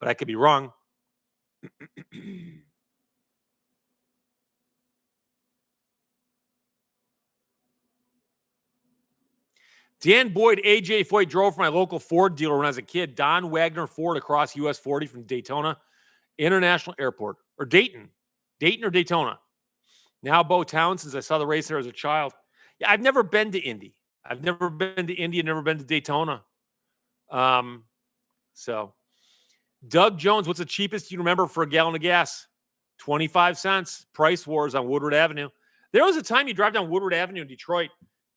but I could be wrong. Dan Boyd, AJ Foyt drove for my local Ford dealer when I was a kid. Don Wagner Ford across US 40 from Daytona International Airport, or Dayton or Daytona. Now Bo Town, since I saw the race there as a child. Yeah, I've never been to Indy. I've never been to Indy. I've never been to Daytona. So Doug Jones, what's the cheapest you remember for a gallon of gas? 25 cents. Price wars on Woodward Avenue. There was a time you drive down Woodward Avenue in Detroit,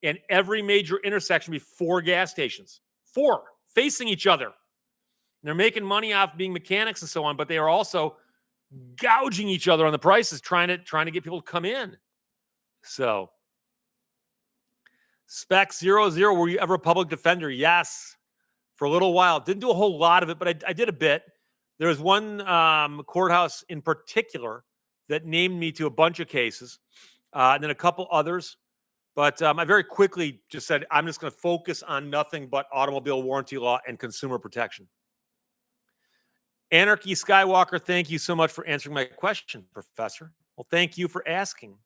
and every major intersection would be 4 gas stations. 4 facing each other. And they're making money off being mechanics and so on, but they are also gouging each other on the prices, trying to get people to come in. So, Spec 00, were you ever a public defender? Yes, for a little while. Didn't do a whole lot of it, but I did a bit. There was one courthouse in particular that named me to a bunch of cases, and then a couple others. But I very quickly just said, I'm just going to focus on nothing but automobile warranty law and consumer protection. Anarchy Skywalker, thank you so much for answering my question, Professor. Well, thank you for asking.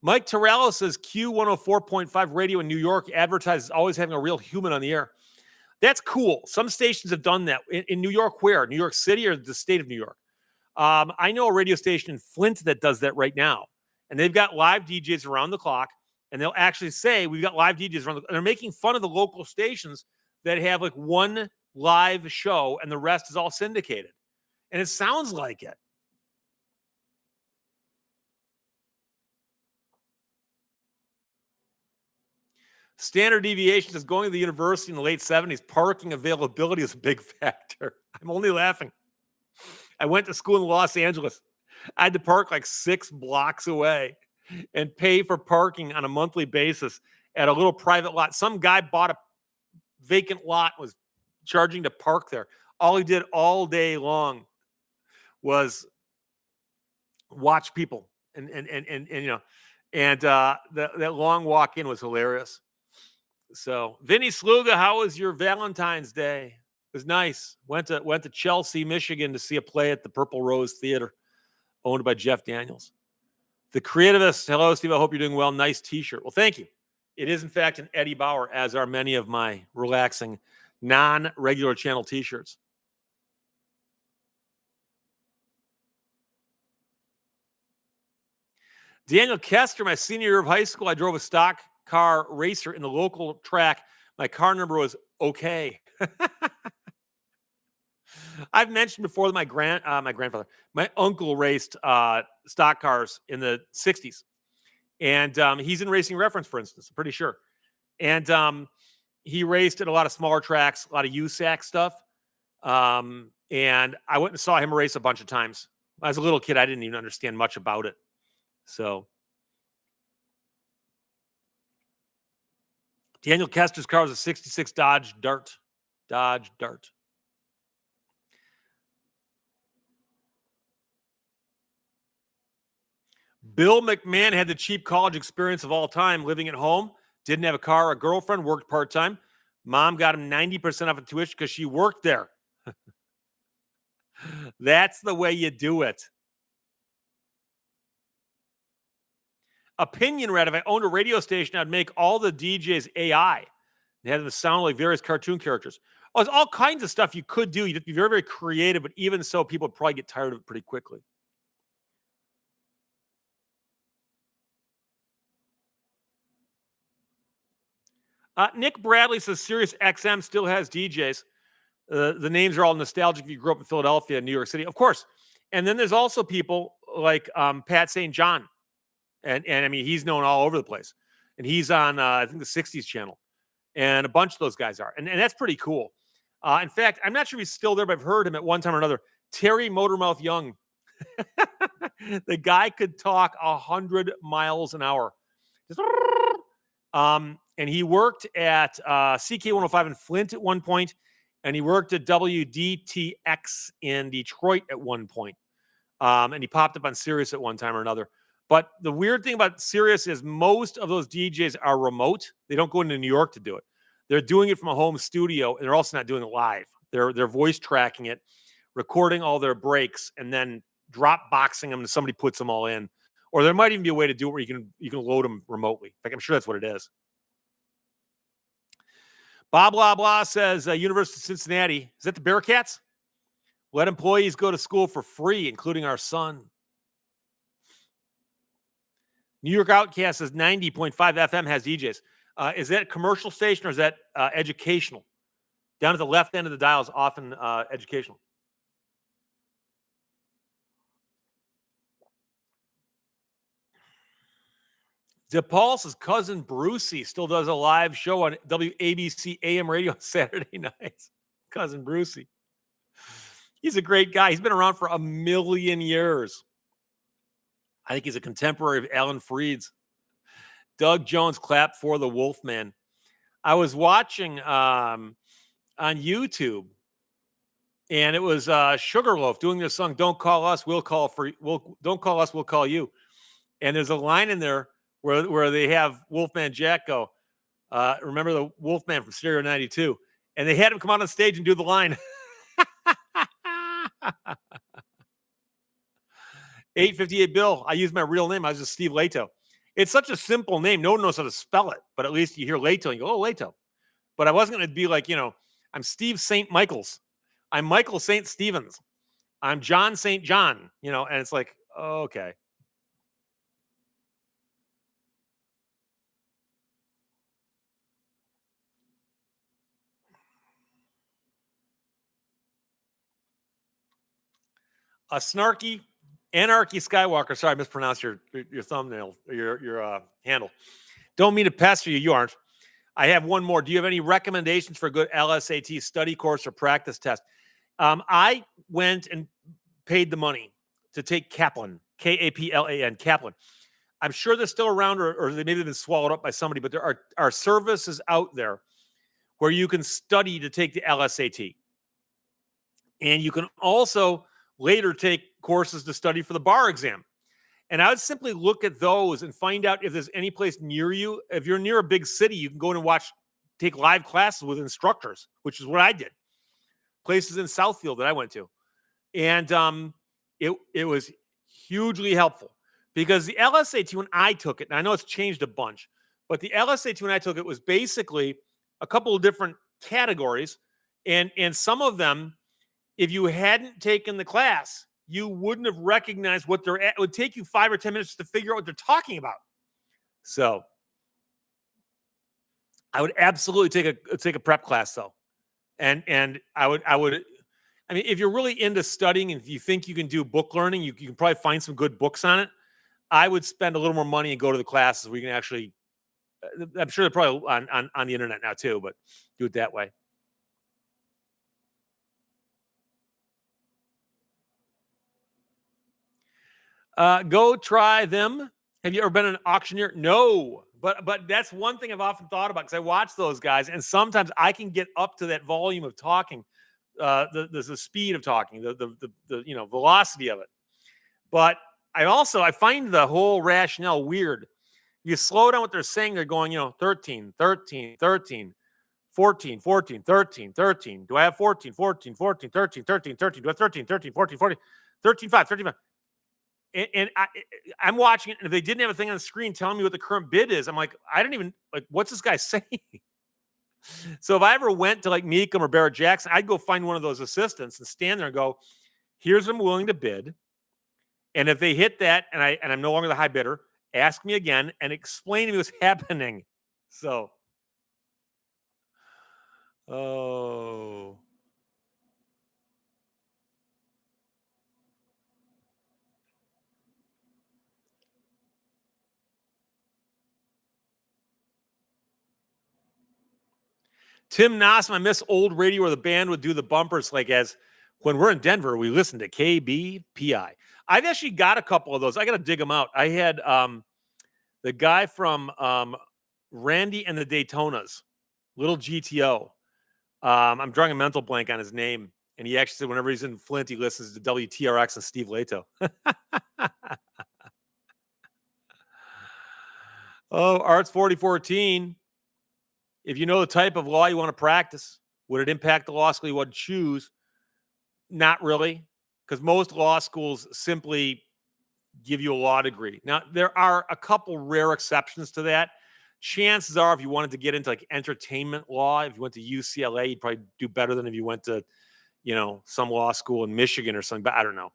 Mike Torello says Q104.5 radio in New York advertises always having a real human on the air. That's cool. Some stations have done that in New York. Where? New York City or the state of New York? I know a radio station in Flint that does that right now, and they've got live DJs around the clock, and they'll actually say we've got live DJs around. And they're making fun of the local stations that have like one live show and the rest is all syndicated, and it sounds like it. Standard deviation says going to the university in the late 70s, parking availability is a big factor. I'm only laughing. I went to school in Los Angeles. I had to park like 6 blocks away and pay for parking on a monthly basis at a little private lot. Some guy bought a vacant lot, was charging to park there. All he did all day long was watch people. And you know, and that long walk in was hilarious. So, Vinny Sluga, how was your Valentine's Day? It was nice. Went to Chelsea, Michigan to see a play at the Purple Rose Theater, owned by Jeff Daniels. The Creativist, hello, Steve. I hope you're doing well. Nice T-shirt. Well, thank you. It is, in fact, an Eddie Bauer, as are many of my relaxing, non-regular channel T-shirts. Daniel Kester, my senior year of high school, I drove a stock car racer in the local track. My car number was okay. I've mentioned before that my uncle raced stock cars in the 60s. And he's in Racing Reference, for instance, I'm pretty sure. And he raced at a lot of smaller tracks, a lot of USAC stuff. And I went and saw him race a bunch of times. As a little kid, I didn't even understand much about it. So Daniel Kester's car was a 66 Dodge Dart. Bill McMahon had the cheap college experience of all time, living at home, didn't have a car, a girlfriend, worked part-time. Mom got him 90% off of tuition because she worked there. That's the way you do it. Opinion Red, if I owned a radio station, I'd make all the DJs AI. They had them sound like various cartoon characters. Oh, there's all kinds of stuff you could do. You'd have to be very, very creative, but even so, people would probably get tired of it pretty quickly. Nick Bradley says Sirius XM still has DJs. The names are all nostalgic if you grew up in Philadelphia and New York City, of course. And then there's also people like Pat St. John. And I mean, he's known all over the place. And he's on, I think, the 60s channel. And a bunch of those guys are. And that's pretty cool. In fact, I'm not sure if he's still there, but I've heard him at one time or another. Terry Motormouth Young. The guy could talk 100 miles an hour. Just, and he worked at CK105 in Flint at one point, and he worked at WDTX in Detroit at one point. And he popped up on Sirius at one time or another. But the weird thing about Sirius is most of those DJs are remote. They don't go into New York to do it. They're doing it from a home studio, and they're also not doing it live. They're voice tracking it, recording all their breaks, and then drop boxing them, and somebody puts them all in. Or there might even be a way to do it where you can load them remotely. In fact, I'm sure that's what it is. Blah, blah, blah says University of Cincinnati. Is that the Bearcats? Let employees go to school for free, including our son. New York Outcast says 90.5 FM has DJs. Is that a commercial station or is that educational? Down at the left end of the dial is often educational. DePaul's cousin Brucey still does a live show on WABC AM radio on Saturday nights. Cousin Brucey. He's a great guy. He's been around for 1,000,000 years. I think he's a contemporary of Alan Freed's. Doug Jones clapped for the Wolfman. I was watching on YouTube, and it was Sugarloaf doing their song "Don't Call Us, We'll Call for Don't Call Us, We'll Call You." And there's a line in there where they have Wolfman Jack go, remember the Wolfman from Stereo 92? And they had him come out on stage and do the line. 858 Bill. I use my real name. I was just Steve Lehto. It's such a simple name. No one knows how to spell it, but at least you hear Lehto and you go, oh, Lehto. But I wasn't going to be like, I'm Steve St. Michael's. I'm Michael St. Stevens. I'm John St. John, and it's like, okay. A snarky Anarchy Skywalker. Sorry, I mispronounced your thumbnail, your handle. Don't mean to pester you. You aren't. I have one more. Do you have any recommendations for a good LSAT study course or practice test? I went and paid the money to take Kaplan, Kaplan, Kaplan. I'm sure they're still around, or they maybe been swallowed up by somebody, but there are services out there where you can study to take the LSAT. And you can also later take courses to study for the bar exam. And I would simply look at those and find out if there's any place near you. If you're near a big city, you can go in and take live classes with instructors, which is what I did. Places in Southfield that I went to. And it was hugely helpful because the LSAT, when I took it, and I know it's changed a bunch, but the LSAT when I took it was basically a couple of different categories. And some of them, if you hadn't taken the class, you wouldn't have recognized what they're at. It would take you 5 or 10 minutes to figure out what they're talking about. So I would absolutely take a prep class though. And I mean, if you're really into studying and if you think you can do book learning, you can probably find some good books on it. I would spend a little more money and go to the classes where you can actually, I'm sure they're probably on the internet now too, but do it that way. Go try them. Have you ever been an auctioneer? No, but that's one thing I've often thought about because I watch those guys, and sometimes I can get up to that volume of talking, the speed of talking, the velocity of it. But I find the whole rationale weird. You slow down what they're saying, they're going, 13, 13, 13, 14, 14, 13, 13. Do I have 14, 14, 14, 13, 13, 13? Do I have 13, 13, 14, 14, 13, 5, 13, 5? And I'm watching it, and if they didn't have a thing on the screen telling me what the current bid is, I'm like, I don't even, what's this guy saying? So if I ever went to like Meekum or Barrett Jackson, I'd go find one of those assistants and stand there and go, here's what I'm willing to bid. And if they hit that and I'm no longer the high bidder, ask me again and explain to me what's happening. So, oh. Tim Nossum, I miss old radio where the band would do the bumpers as when we're in Denver, we listen to KBPI. I've actually got a couple of those. I got to dig them out. I had the guy from Randy and the Daytonas, Little GTO. I'm drawing a mental blank on his name. And he actually said whenever he's in Flint, he listens to WTRX and Steve Lehto. Oh, Arts 4014. If you know the type of law you want to practice, would it impact the law school you would choose? Not really, because most law schools simply give you a law degree. Now, there are a couple rare exceptions to that. Chances are, if you wanted to get into entertainment law, if you went to UCLA, you'd probably do better than if you went to, some law school in Michigan or something, but I don't know.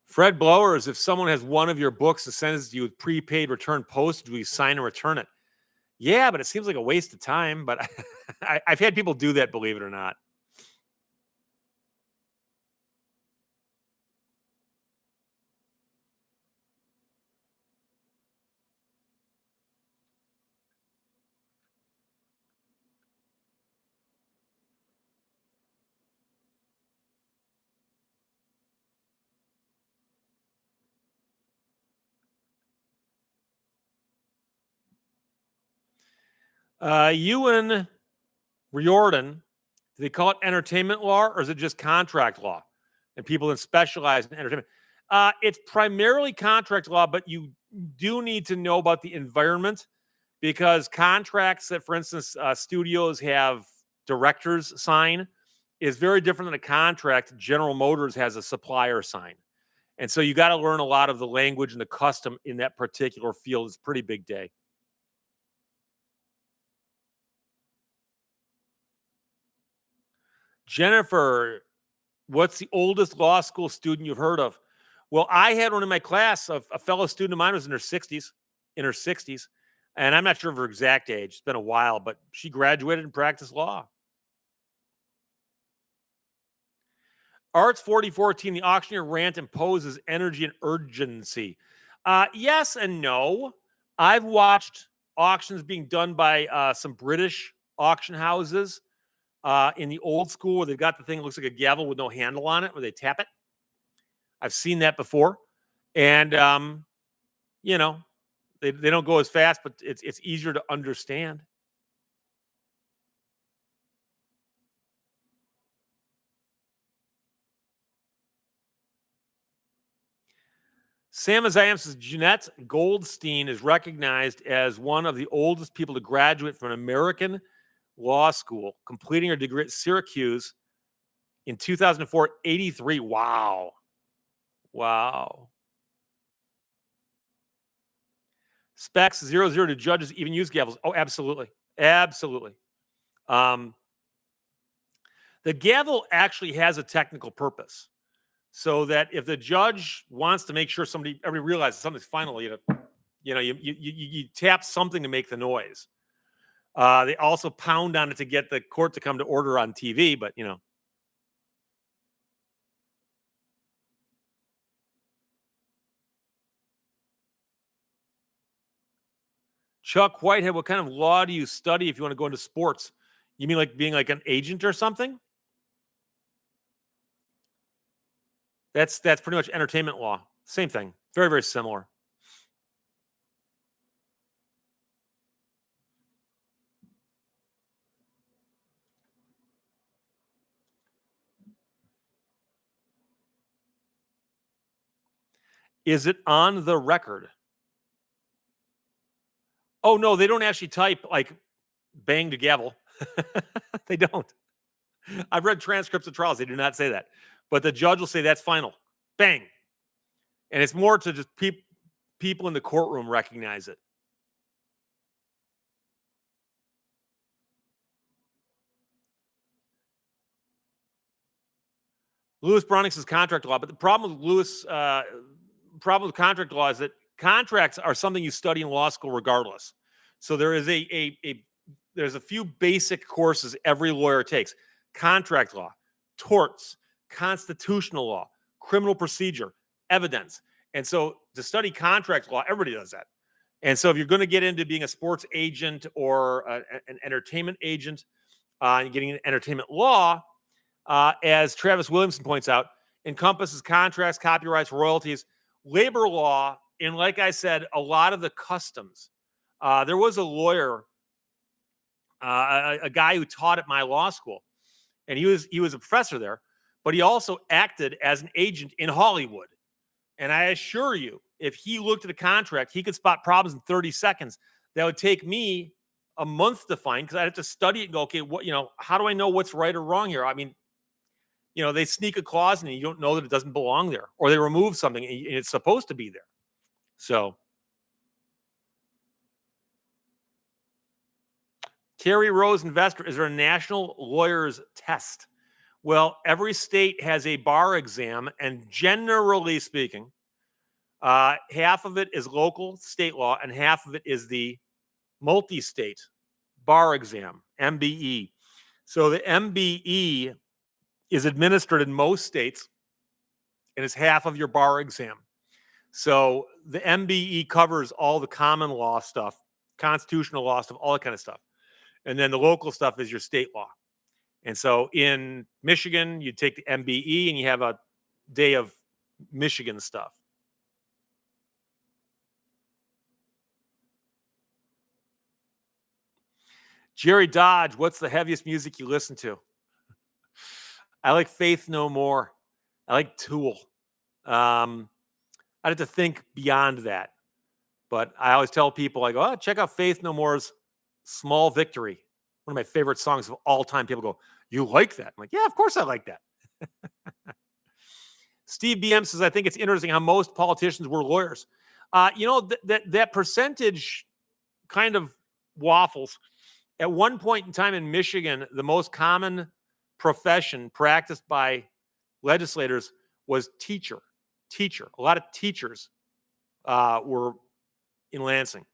Fred Blowers, if someone has one of your books and sends it to you with prepaid return postage, will you sign and return it? Yeah, but it seems like a waste of time. But I've had people do that, believe it or not. Ewan Riordan, do they call it entertainment law or is it just contract law? And people that specialize in entertainment. It's primarily contract law, but you do need to know about the environment because contracts that, for instance, studios have directors sign is very different than a contract General Motors has a supplier sign. And so you got to learn a lot of the language and the custom in that particular field. It's a pretty big day. Jennifer, what's the oldest law school student you've heard of? Well, I had one in my class. A fellow student of mine was in her 60s, and I'm not sure of her exact age. It's been a while, but she graduated and practiced law. Arts 4014, the auctioneer rant imposes energy and urgency. Yes and no. I've watched auctions being done by some British auction houses in the old school where they've got the thing that looks like a gavel with no handle on it, where they tap it. I've seen that before. And, you know, they don't go as fast, but it's easier to understand. Sam Azayam says Jeanette Goldstein is recognized as one of the oldest people to graduate from an American law school, completing her degree at Syracuse in 2004, 83. Wow. Wow. Specs 00 to judges even use gavels. Oh, absolutely. Absolutely. The gavel actually has a technical purpose. So that if the judge wants to make sure everybody realizes something's final, you tap something to make the noise. They also pound on it to get the court to come to order on TV, but Chuck Whitehead, what kind of law do you study if you want to go into sports? You mean like being like an agent or something? That's pretty much entertainment law. Same thing. Very, very similar. Is it on the record? Oh, no, they don't actually type like bang the gavel. They don't. I've read transcripts of trials. They do not say that. But the judge will say that's final. Bang. And it's more to just people in the courtroom recognize it. Lewis Browning says contract law, but the problem with contract law is that contracts are something you study in law school regardless. So there is there's a few basic courses every lawyer takes: contract law, torts, constitutional law, criminal procedure, evidence. And so to study contract law, everybody does that. And so if you're going to get into being a sports agent or an entertainment agent, and getting into entertainment law, as Travis Williamson points out, encompasses contracts, copyrights, royalties, labor law, and like I said, a lot of the customs. There was a lawyer, a guy who taught at my law school, and he was a professor there, but he also acted as an agent in Hollywood. And I assure you, if he looked at a contract, he could spot problems in 30 seconds that would take me a month to find, because I'd have to study it and go, okay, how do I know what's right or wrong here? I mean, they sneak a clause in and you don't know that it doesn't belong there, or they remove something and it's supposed to be there. So Terry Rose, investor, is there a national lawyer's test? Well, every state has a bar exam, and generally speaking, half of it is local state law and half of it is the multi-state bar exam, MBE. So the MBE is administered in most states and is half of your bar exam. So the MBE covers all the common law stuff, constitutional law stuff, all that kind of stuff. And then the local stuff is your state law. And so in Michigan, you take the MBE and you have a day of Michigan stuff. Jerry Dodge, what's the heaviest music you listen to? I like Faith No More. I like Tool. I'd have to think beyond that. But I always tell people, I go, check out Faith No More's Small Victory. One of my favorite songs of all time. People go, you like that? I'm like, yeah, of course I like that. Steve BM says, I think it's interesting how most politicians were lawyers. That percentage kind of waffles. At one point in time in Michigan, the most common profession practiced by legislators was teacher. A lot of teachers were in Lansing.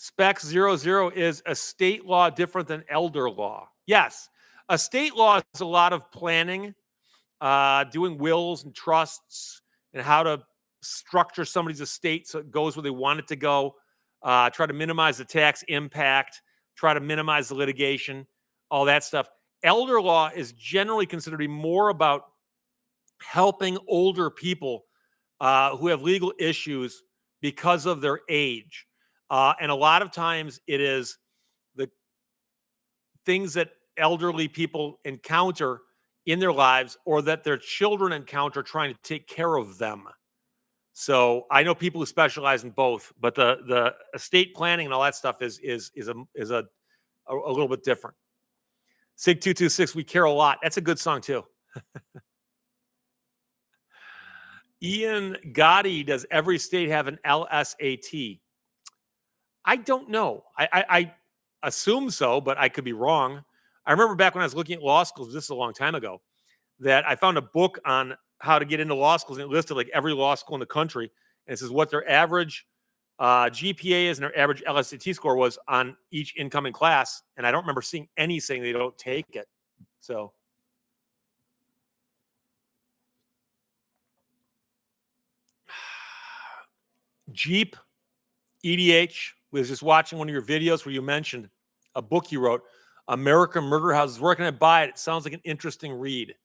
Spec 00 is a state law different than elder law. Yes, a state law is a lot of planning, doing wills and trusts, and how to structure somebody's estate so it goes where they want it to go. Try to minimize the tax impact, try to minimize the litigation, all that stuff. Elder law is generally considered to be more about helping older people who have legal issues because of their age. And a lot of times it is the things that elderly people encounter in their lives or that their children encounter trying to take care of them. So I know people who specialize in both, but the estate planning and all that stuff is a little bit different. Sig 226, we care a lot. That's a good song too. Ian Gotti, does every state have an LSAT? I don't know. I assume so, but I could be wrong. I remember back when I was looking at law schools, this is a long time ago, that I found a book on how to get into law schools, and it listed like every law school in the country, and it says what their average GPA is and their average LSAT score was on each incoming class. And I don't remember seeing any saying they don't take it. So. Jeep EDH was just watching one of your videos where you mentioned a book you wrote, American Murder Houses. Where can I buy it? It sounds like an interesting read.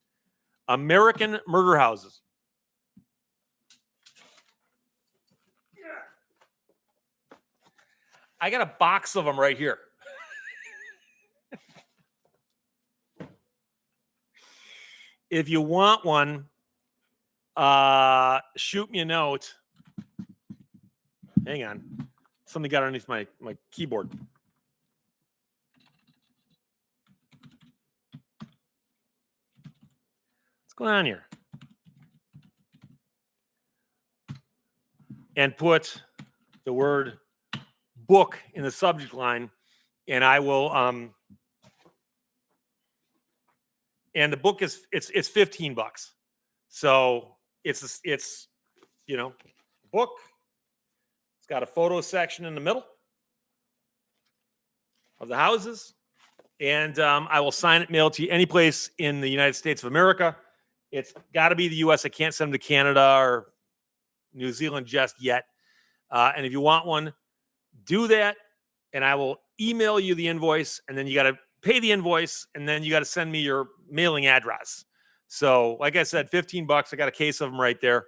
American Murder Houses. I got a box of them right here. If you want one, shoot me a note. Hang on. Something got underneath my keyboard. What's going on here? And put the word book in the subject line, and I will and the book is it's $15. So it's book. It's got a photo section in the middle of the houses. And I will sign it, mail it to you any place in the United States of America. It's got to be the U.S. I can't send them to Canada or New Zealand just yet. And if you want one, do that. And I will email you the invoice. And then you got to pay the invoice. And then you got to send me your mailing address. So like I said, $15. I got a case of them right there.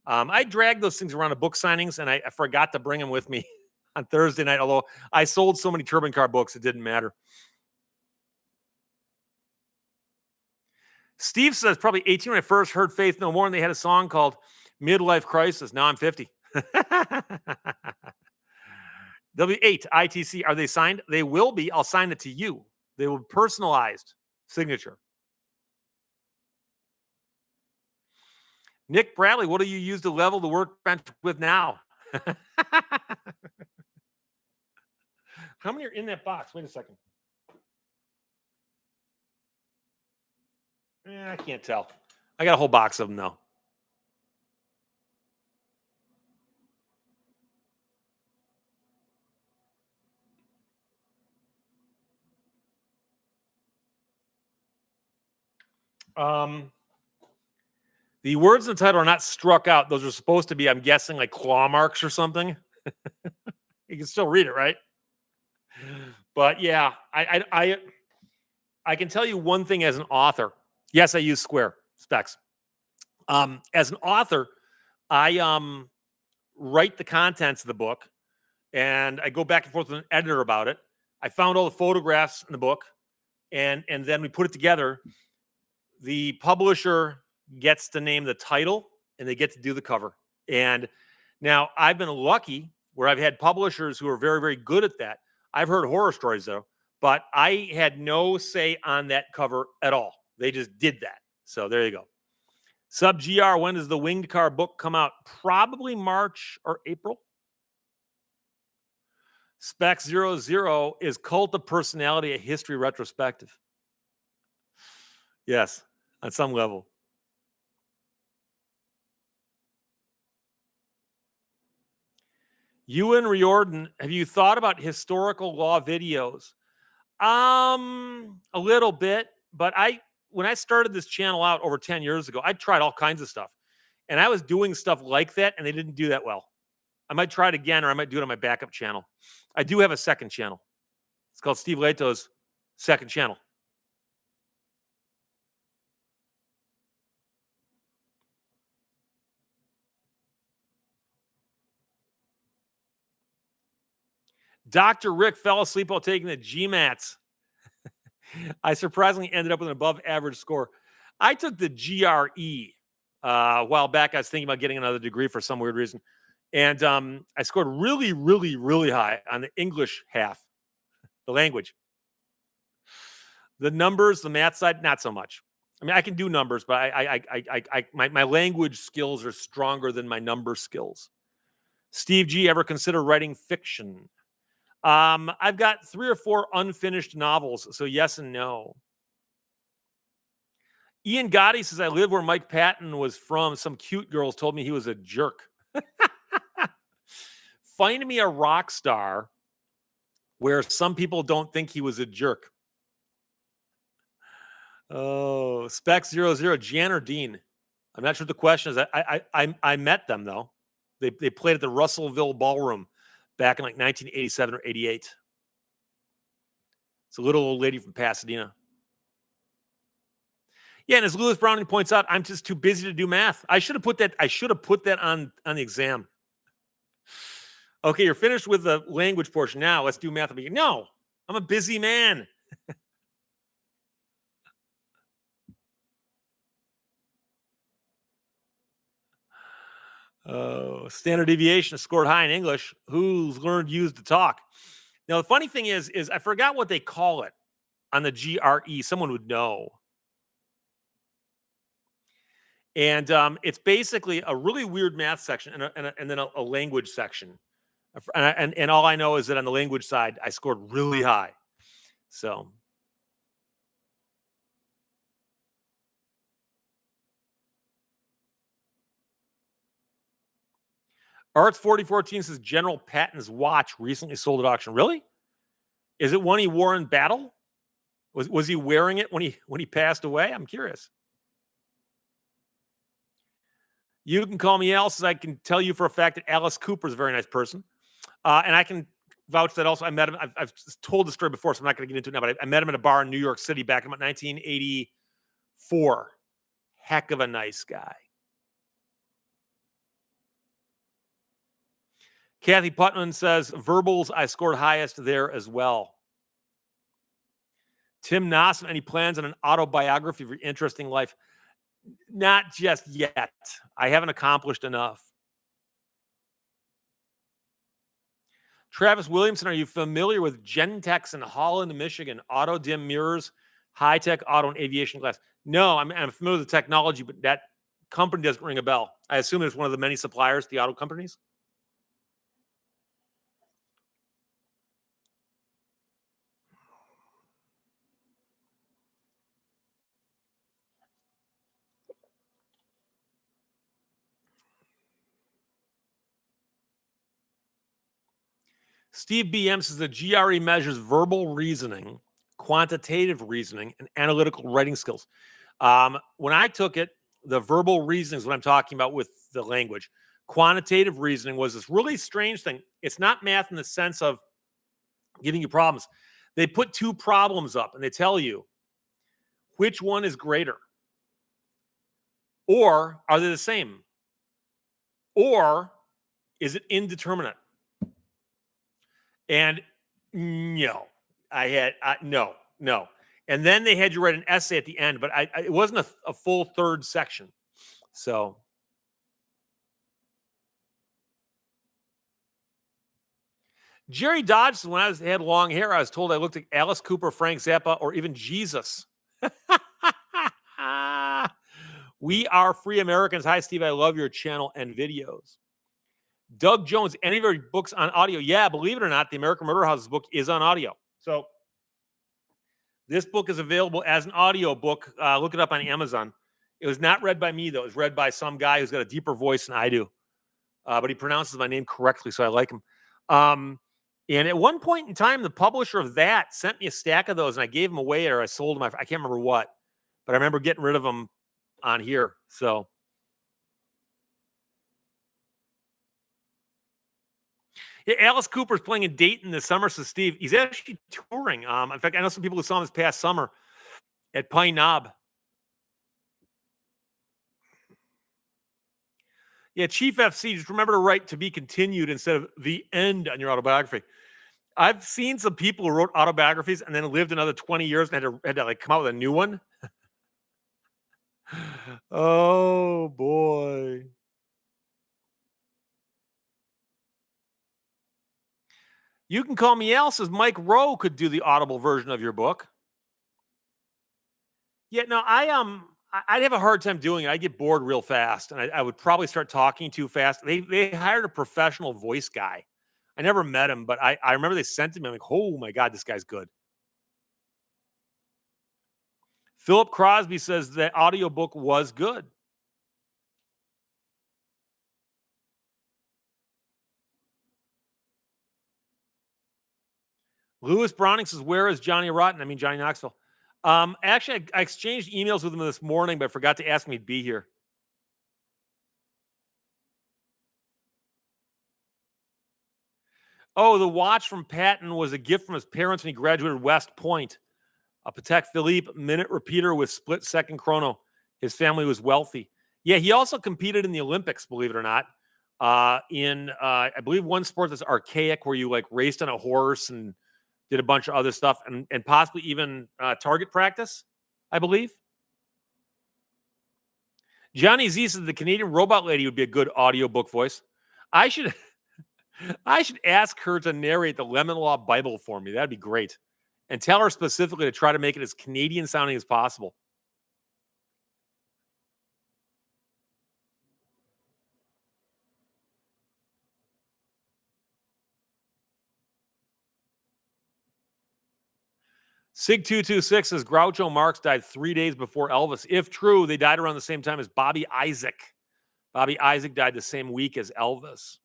I dragged those things around to book signings, and I forgot to bring them with me on Thursday night, although I sold so many Turbine car books, it didn't matter. Steve says, probably 18 when I first heard Faith No More, and they had a song called Midlife Crisis. Now I'm 50. W8, ITC, are they signed? They will be. I'll sign it to you. They will be personalized signature. Nick Bradley, what do you use to level the workbench with now? How many are in that box? Wait a second. I can't tell. I got a whole box of them, though. The words in the title are not struck out. Those are supposed to be, I'm guessing, like claw marks or something. You can still read it, right? But yeah, I can tell you one thing as an author. Yes, I use square specs. As an author, I write the contents of the book, and I go back and forth with an editor about it. I found all the photographs in the book, and then we put it together. The publisher gets to name the title, and they get to do the cover. And now I've been lucky where I've had publishers who are very, very good at that. I've heard horror stories though, but I had no say on that cover at all. They just did that. So there you go. Sub GR, when does the Winged Car book come out? Probably March or April. Spec 00 is Cult of Personality, a history retrospective. Yes, on some level. Ewan Riordan, have you thought about historical law videos? A little bit, but when I started this channel out over 10 years ago, I tried all kinds of stuff. And I was doing stuff like that, and they didn't do that well. I might try it again, or I might do it on my backup channel. I do have a second channel. It's called Steve Lehto's second channel. Dr. Rick fell asleep while taking the GMATs. I surprisingly ended up with an above average score. I took the GRE a while back. I was thinking about getting another degree for some weird reason. And I scored really, really, really high on the English half, the language. The numbers, the math side, not so much. I mean, I can do numbers, but my language skills are stronger than my number skills. Steve G, ever consider writing fiction? I've got 3 or 4 unfinished novels, so yes and no. Ian Gotti says, I live where Mike Patton was from. Some cute girls told me he was a jerk. Find me a rock star where some people don't think he was a jerk. Oh, Spec 00, Jan or Dean? I'm not sure what the question is. I met them, though. They played at the Russellville Ballroom back in like 1987 or 88. It's a little old lady from Pasadena. Yeah, and as Lewis Browning points out, I'm just too busy to do math. I should have put that on the exam. Okay, you're finished with the language portion. Now let's do math. No, I'm a busy man. Standard deviation scored high in English. Who's learned use to talk? Now, the funny thing is I forgot what they call it on the GRE. Someone would know. And it's basically a really weird math section and then a language section. And all I know is that on the language side, I scored really high. So. Arts 4014 says General Patton's watch recently sold at auction. Really? Is it one he wore in battle? Was he wearing it when he passed away? I'm curious. You can call me Al, says I can tell you for a fact that Alice Cooper is a very nice person. And I can vouch that also. I met him. I've told the story before, so I'm not going to get into it now, but I met him at a bar in New York City back in 1984. Heck of a nice guy. Kathy Putman says, verbals, I scored highest there as well. Tim Nossen, any plans on an autobiography of your interesting life? Not just yet. I haven't accomplished enough. Travis Williamson, are you familiar with Gentex in Holland, Michigan? Auto dim mirrors, high-tech auto and aviation glass. No, I'm familiar with the technology, but that company doesn't ring a bell. I assume it's one of the many suppliers to the auto companies. Steve BM says the GRE measures verbal reasoning, quantitative reasoning, and analytical writing skills. When I took it, the verbal reasoning is what I'm talking about with the language. Quantitative reasoning was this really strange thing. It's not math in the sense of giving you problems. They put 2 problems up and they tell you which one is greater. Or are they the same? Or is it indeterminate? And no, no. And then they had you write an essay at the end, but it wasn't a full third section. So. 4014 says, Jerry Dodge says, when had long hair, I was told I looked like Alice Cooper, Frank Zappa, or even Jesus. We are free Americans. Hi, Steve. I love your channel and videos. Doug Jones, any of your books on audio? Yeah, believe it or not, the American Murder Houses book is on audio. So this book is available as an audio book. Look it up on Amazon. It was not read by me, though. It was read by some guy who's got a deeper voice than I do. But he pronounces my name correctly, so I like him. And at one point in time, the publisher of that sent me a stack of those, and I gave them away, or I sold them. I can't remember what, but I remember getting rid of them on here. So, yeah, Alice Cooper's playing in Dayton this summer. So, Steve, he's actually touring. In fact, I know some people who saw him this past summer at Pine Knob. Yeah, Chief FC, just remember to write "to be continued" instead of "the end" on your autobiography. I've seen some people who wrote autobiographies and then lived another 20 years and had to like come out with a new one. Oh boy. You can call me Al, says Mike Rowe could do the audible version of your book. Yeah, no, I'd have a hard time doing it. I'd get bored real fast, and I would probably start talking too fast. They hired a professional voice guy. I never met him, but I remember they sent him. I'm like, oh my God, this guy's good. Philip Crosby says the audiobook was good. Lewis Browning says, where is Johnny Rotten? I mean, Johnny Knoxville. Actually, I exchanged emails with him this morning, but I forgot to ask him he'd be here. Oh, the watch from Patton was a gift from his parents when he graduated West Point. A Patek Philippe minute repeater with split second chrono. His family was wealthy. Yeah, he also competed in the Olympics, believe it or not. I believe one sport that's archaic where you like raced on a horse and did a bunch of other stuff and possibly even target practice, I believe. Johnny Z says the Canadian robot lady would be a good audiobook voice. I should ask her to narrate the Lemon Law Bible for me. That'd be great. And tell her specifically to try to make it as Canadian sounding as possible. Sig226 says Groucho Marx died 3 days before Elvis. If true, they died around the same time as Bobby Isaac. Bobby Isaac died the same week as Elvis.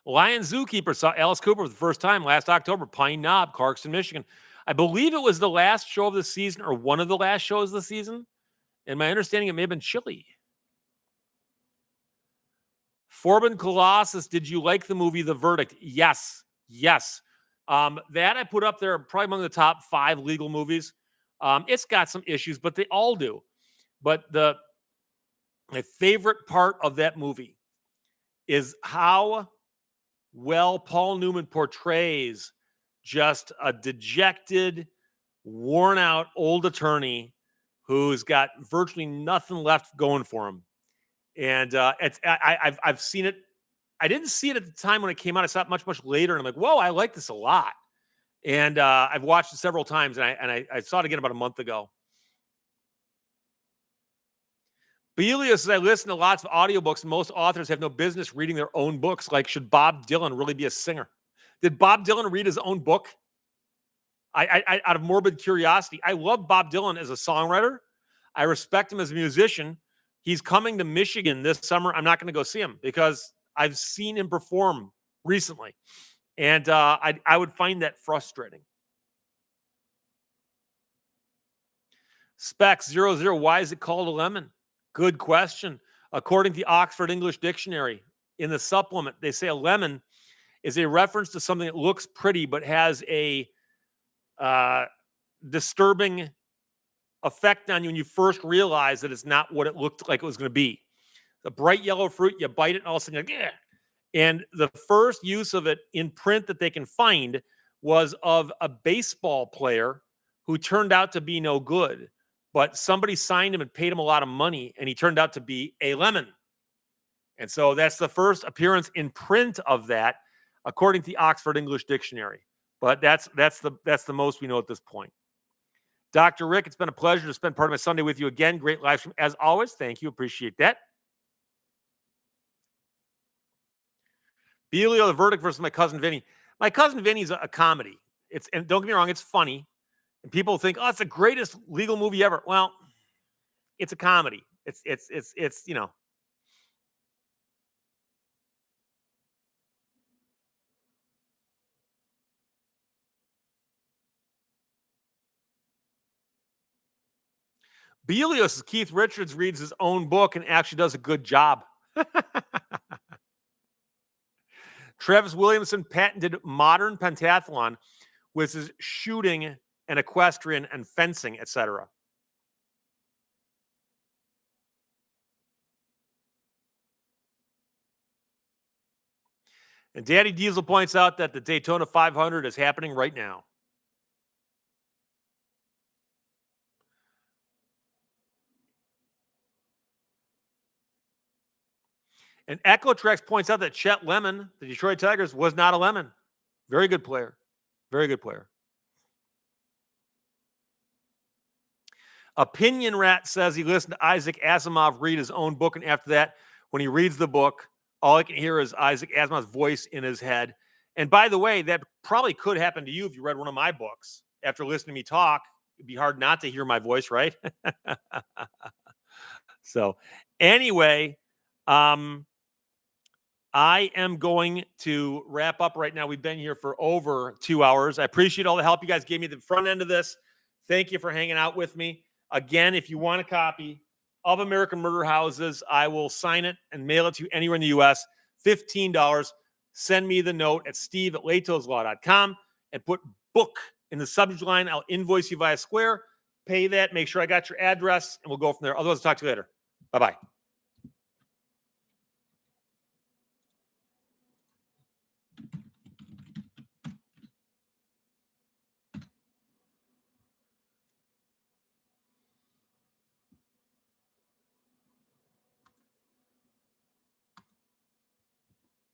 Lion Zookeeper saw Alice Cooper for the first time last October, Pine Knob, Clarkston, Michigan. I believe it was the last show of the season or one of the last shows of the season. And my understanding, it may have been chilly. Forbin Colossus, did you like the movie The Verdict? Yes. Yes. That I put up there probably among the top 5 legal movies. It's got some issues, but they all do. But my favorite part of that movie is how well Paul Newman portrays just a dejected, worn out old attorney who's got virtually nothing left going for him. And I've seen it. I didn't see it at the time when it came out. I saw it much later, and I'm like, whoa, I like this a lot. And I've watched it several times, and I saw it again about a month ago. Belius says, I listen to lots of audiobooks, and most authors have no business reading their own books. Like, should Bob Dylan really be a singer? Did Bob Dylan read his own book? I out of morbid curiosity, I love Bob Dylan as a songwriter. I respect him as a musician. He's coming to Michigan this summer. I'm not going to go see him because I've seen him perform recently. And I would find that frustrating. Specs 00, why is it called a lemon? Good question. According to the Oxford English Dictionary, in the supplement, they say a lemon is a reference to something that looks pretty but has a disturbing effect on you when you first realize that it's not what it looked like it was going to be. The bright yellow fruit, you bite it, and all of a sudden you're like, yeah. And the first use of it in print that they can find was of a baseball player who turned out to be no good, but somebody signed him and paid him a lot of money, and he turned out to be a lemon. And so that's the first appearance in print of that, according to the Oxford English Dictionary. But that's the most we know at this point. Dr. Rick, it's been a pleasure to spend part of my Sunday with you again. Great live stream as always. Thank you. Appreciate that. Belio, The Verdict versus My Cousin Vinny. My Cousin Vinny's a comedy. And don't get me wrong, it's funny. And people think, oh, it's the greatest legal movie ever. Well, it's a comedy. It's you know. Belios, Keith Richards reads his own book and actually does a good job. Travis Williamson patented modern pentathlon with his shooting and equestrian and fencing, etc. And Daddy Diesel points out that the Daytona 500 is happening right now. And Echo Trex points out that Chet Lemon, the Detroit Tigers, was not a lemon. Very good player. Very good player. Opinion Rat says he listened to Isaac Asimov read his own book, and after that, when he reads the book, all I can hear is Isaac Asimov's voice in his head. And by the way, that probably could happen to you if you read one of my books. After listening to me talk, it'd be hard not to hear my voice, right? So anyway, I am going to wrap up right now. We've been here for over 2 hours. I appreciate all the help you guys gave me at the front end of this. Thank you for hanging out with me. Again, if you want a copy of American Murder Houses, I will sign it and mail it to you anywhere in the U.S. $15. Send me the note at steve@lehtoslaw.com and put book in the subject line. I'll invoice you via Square. Pay that. Make sure I got your address, and we'll go from there. Otherwise, I'll talk to you later. Bye-bye.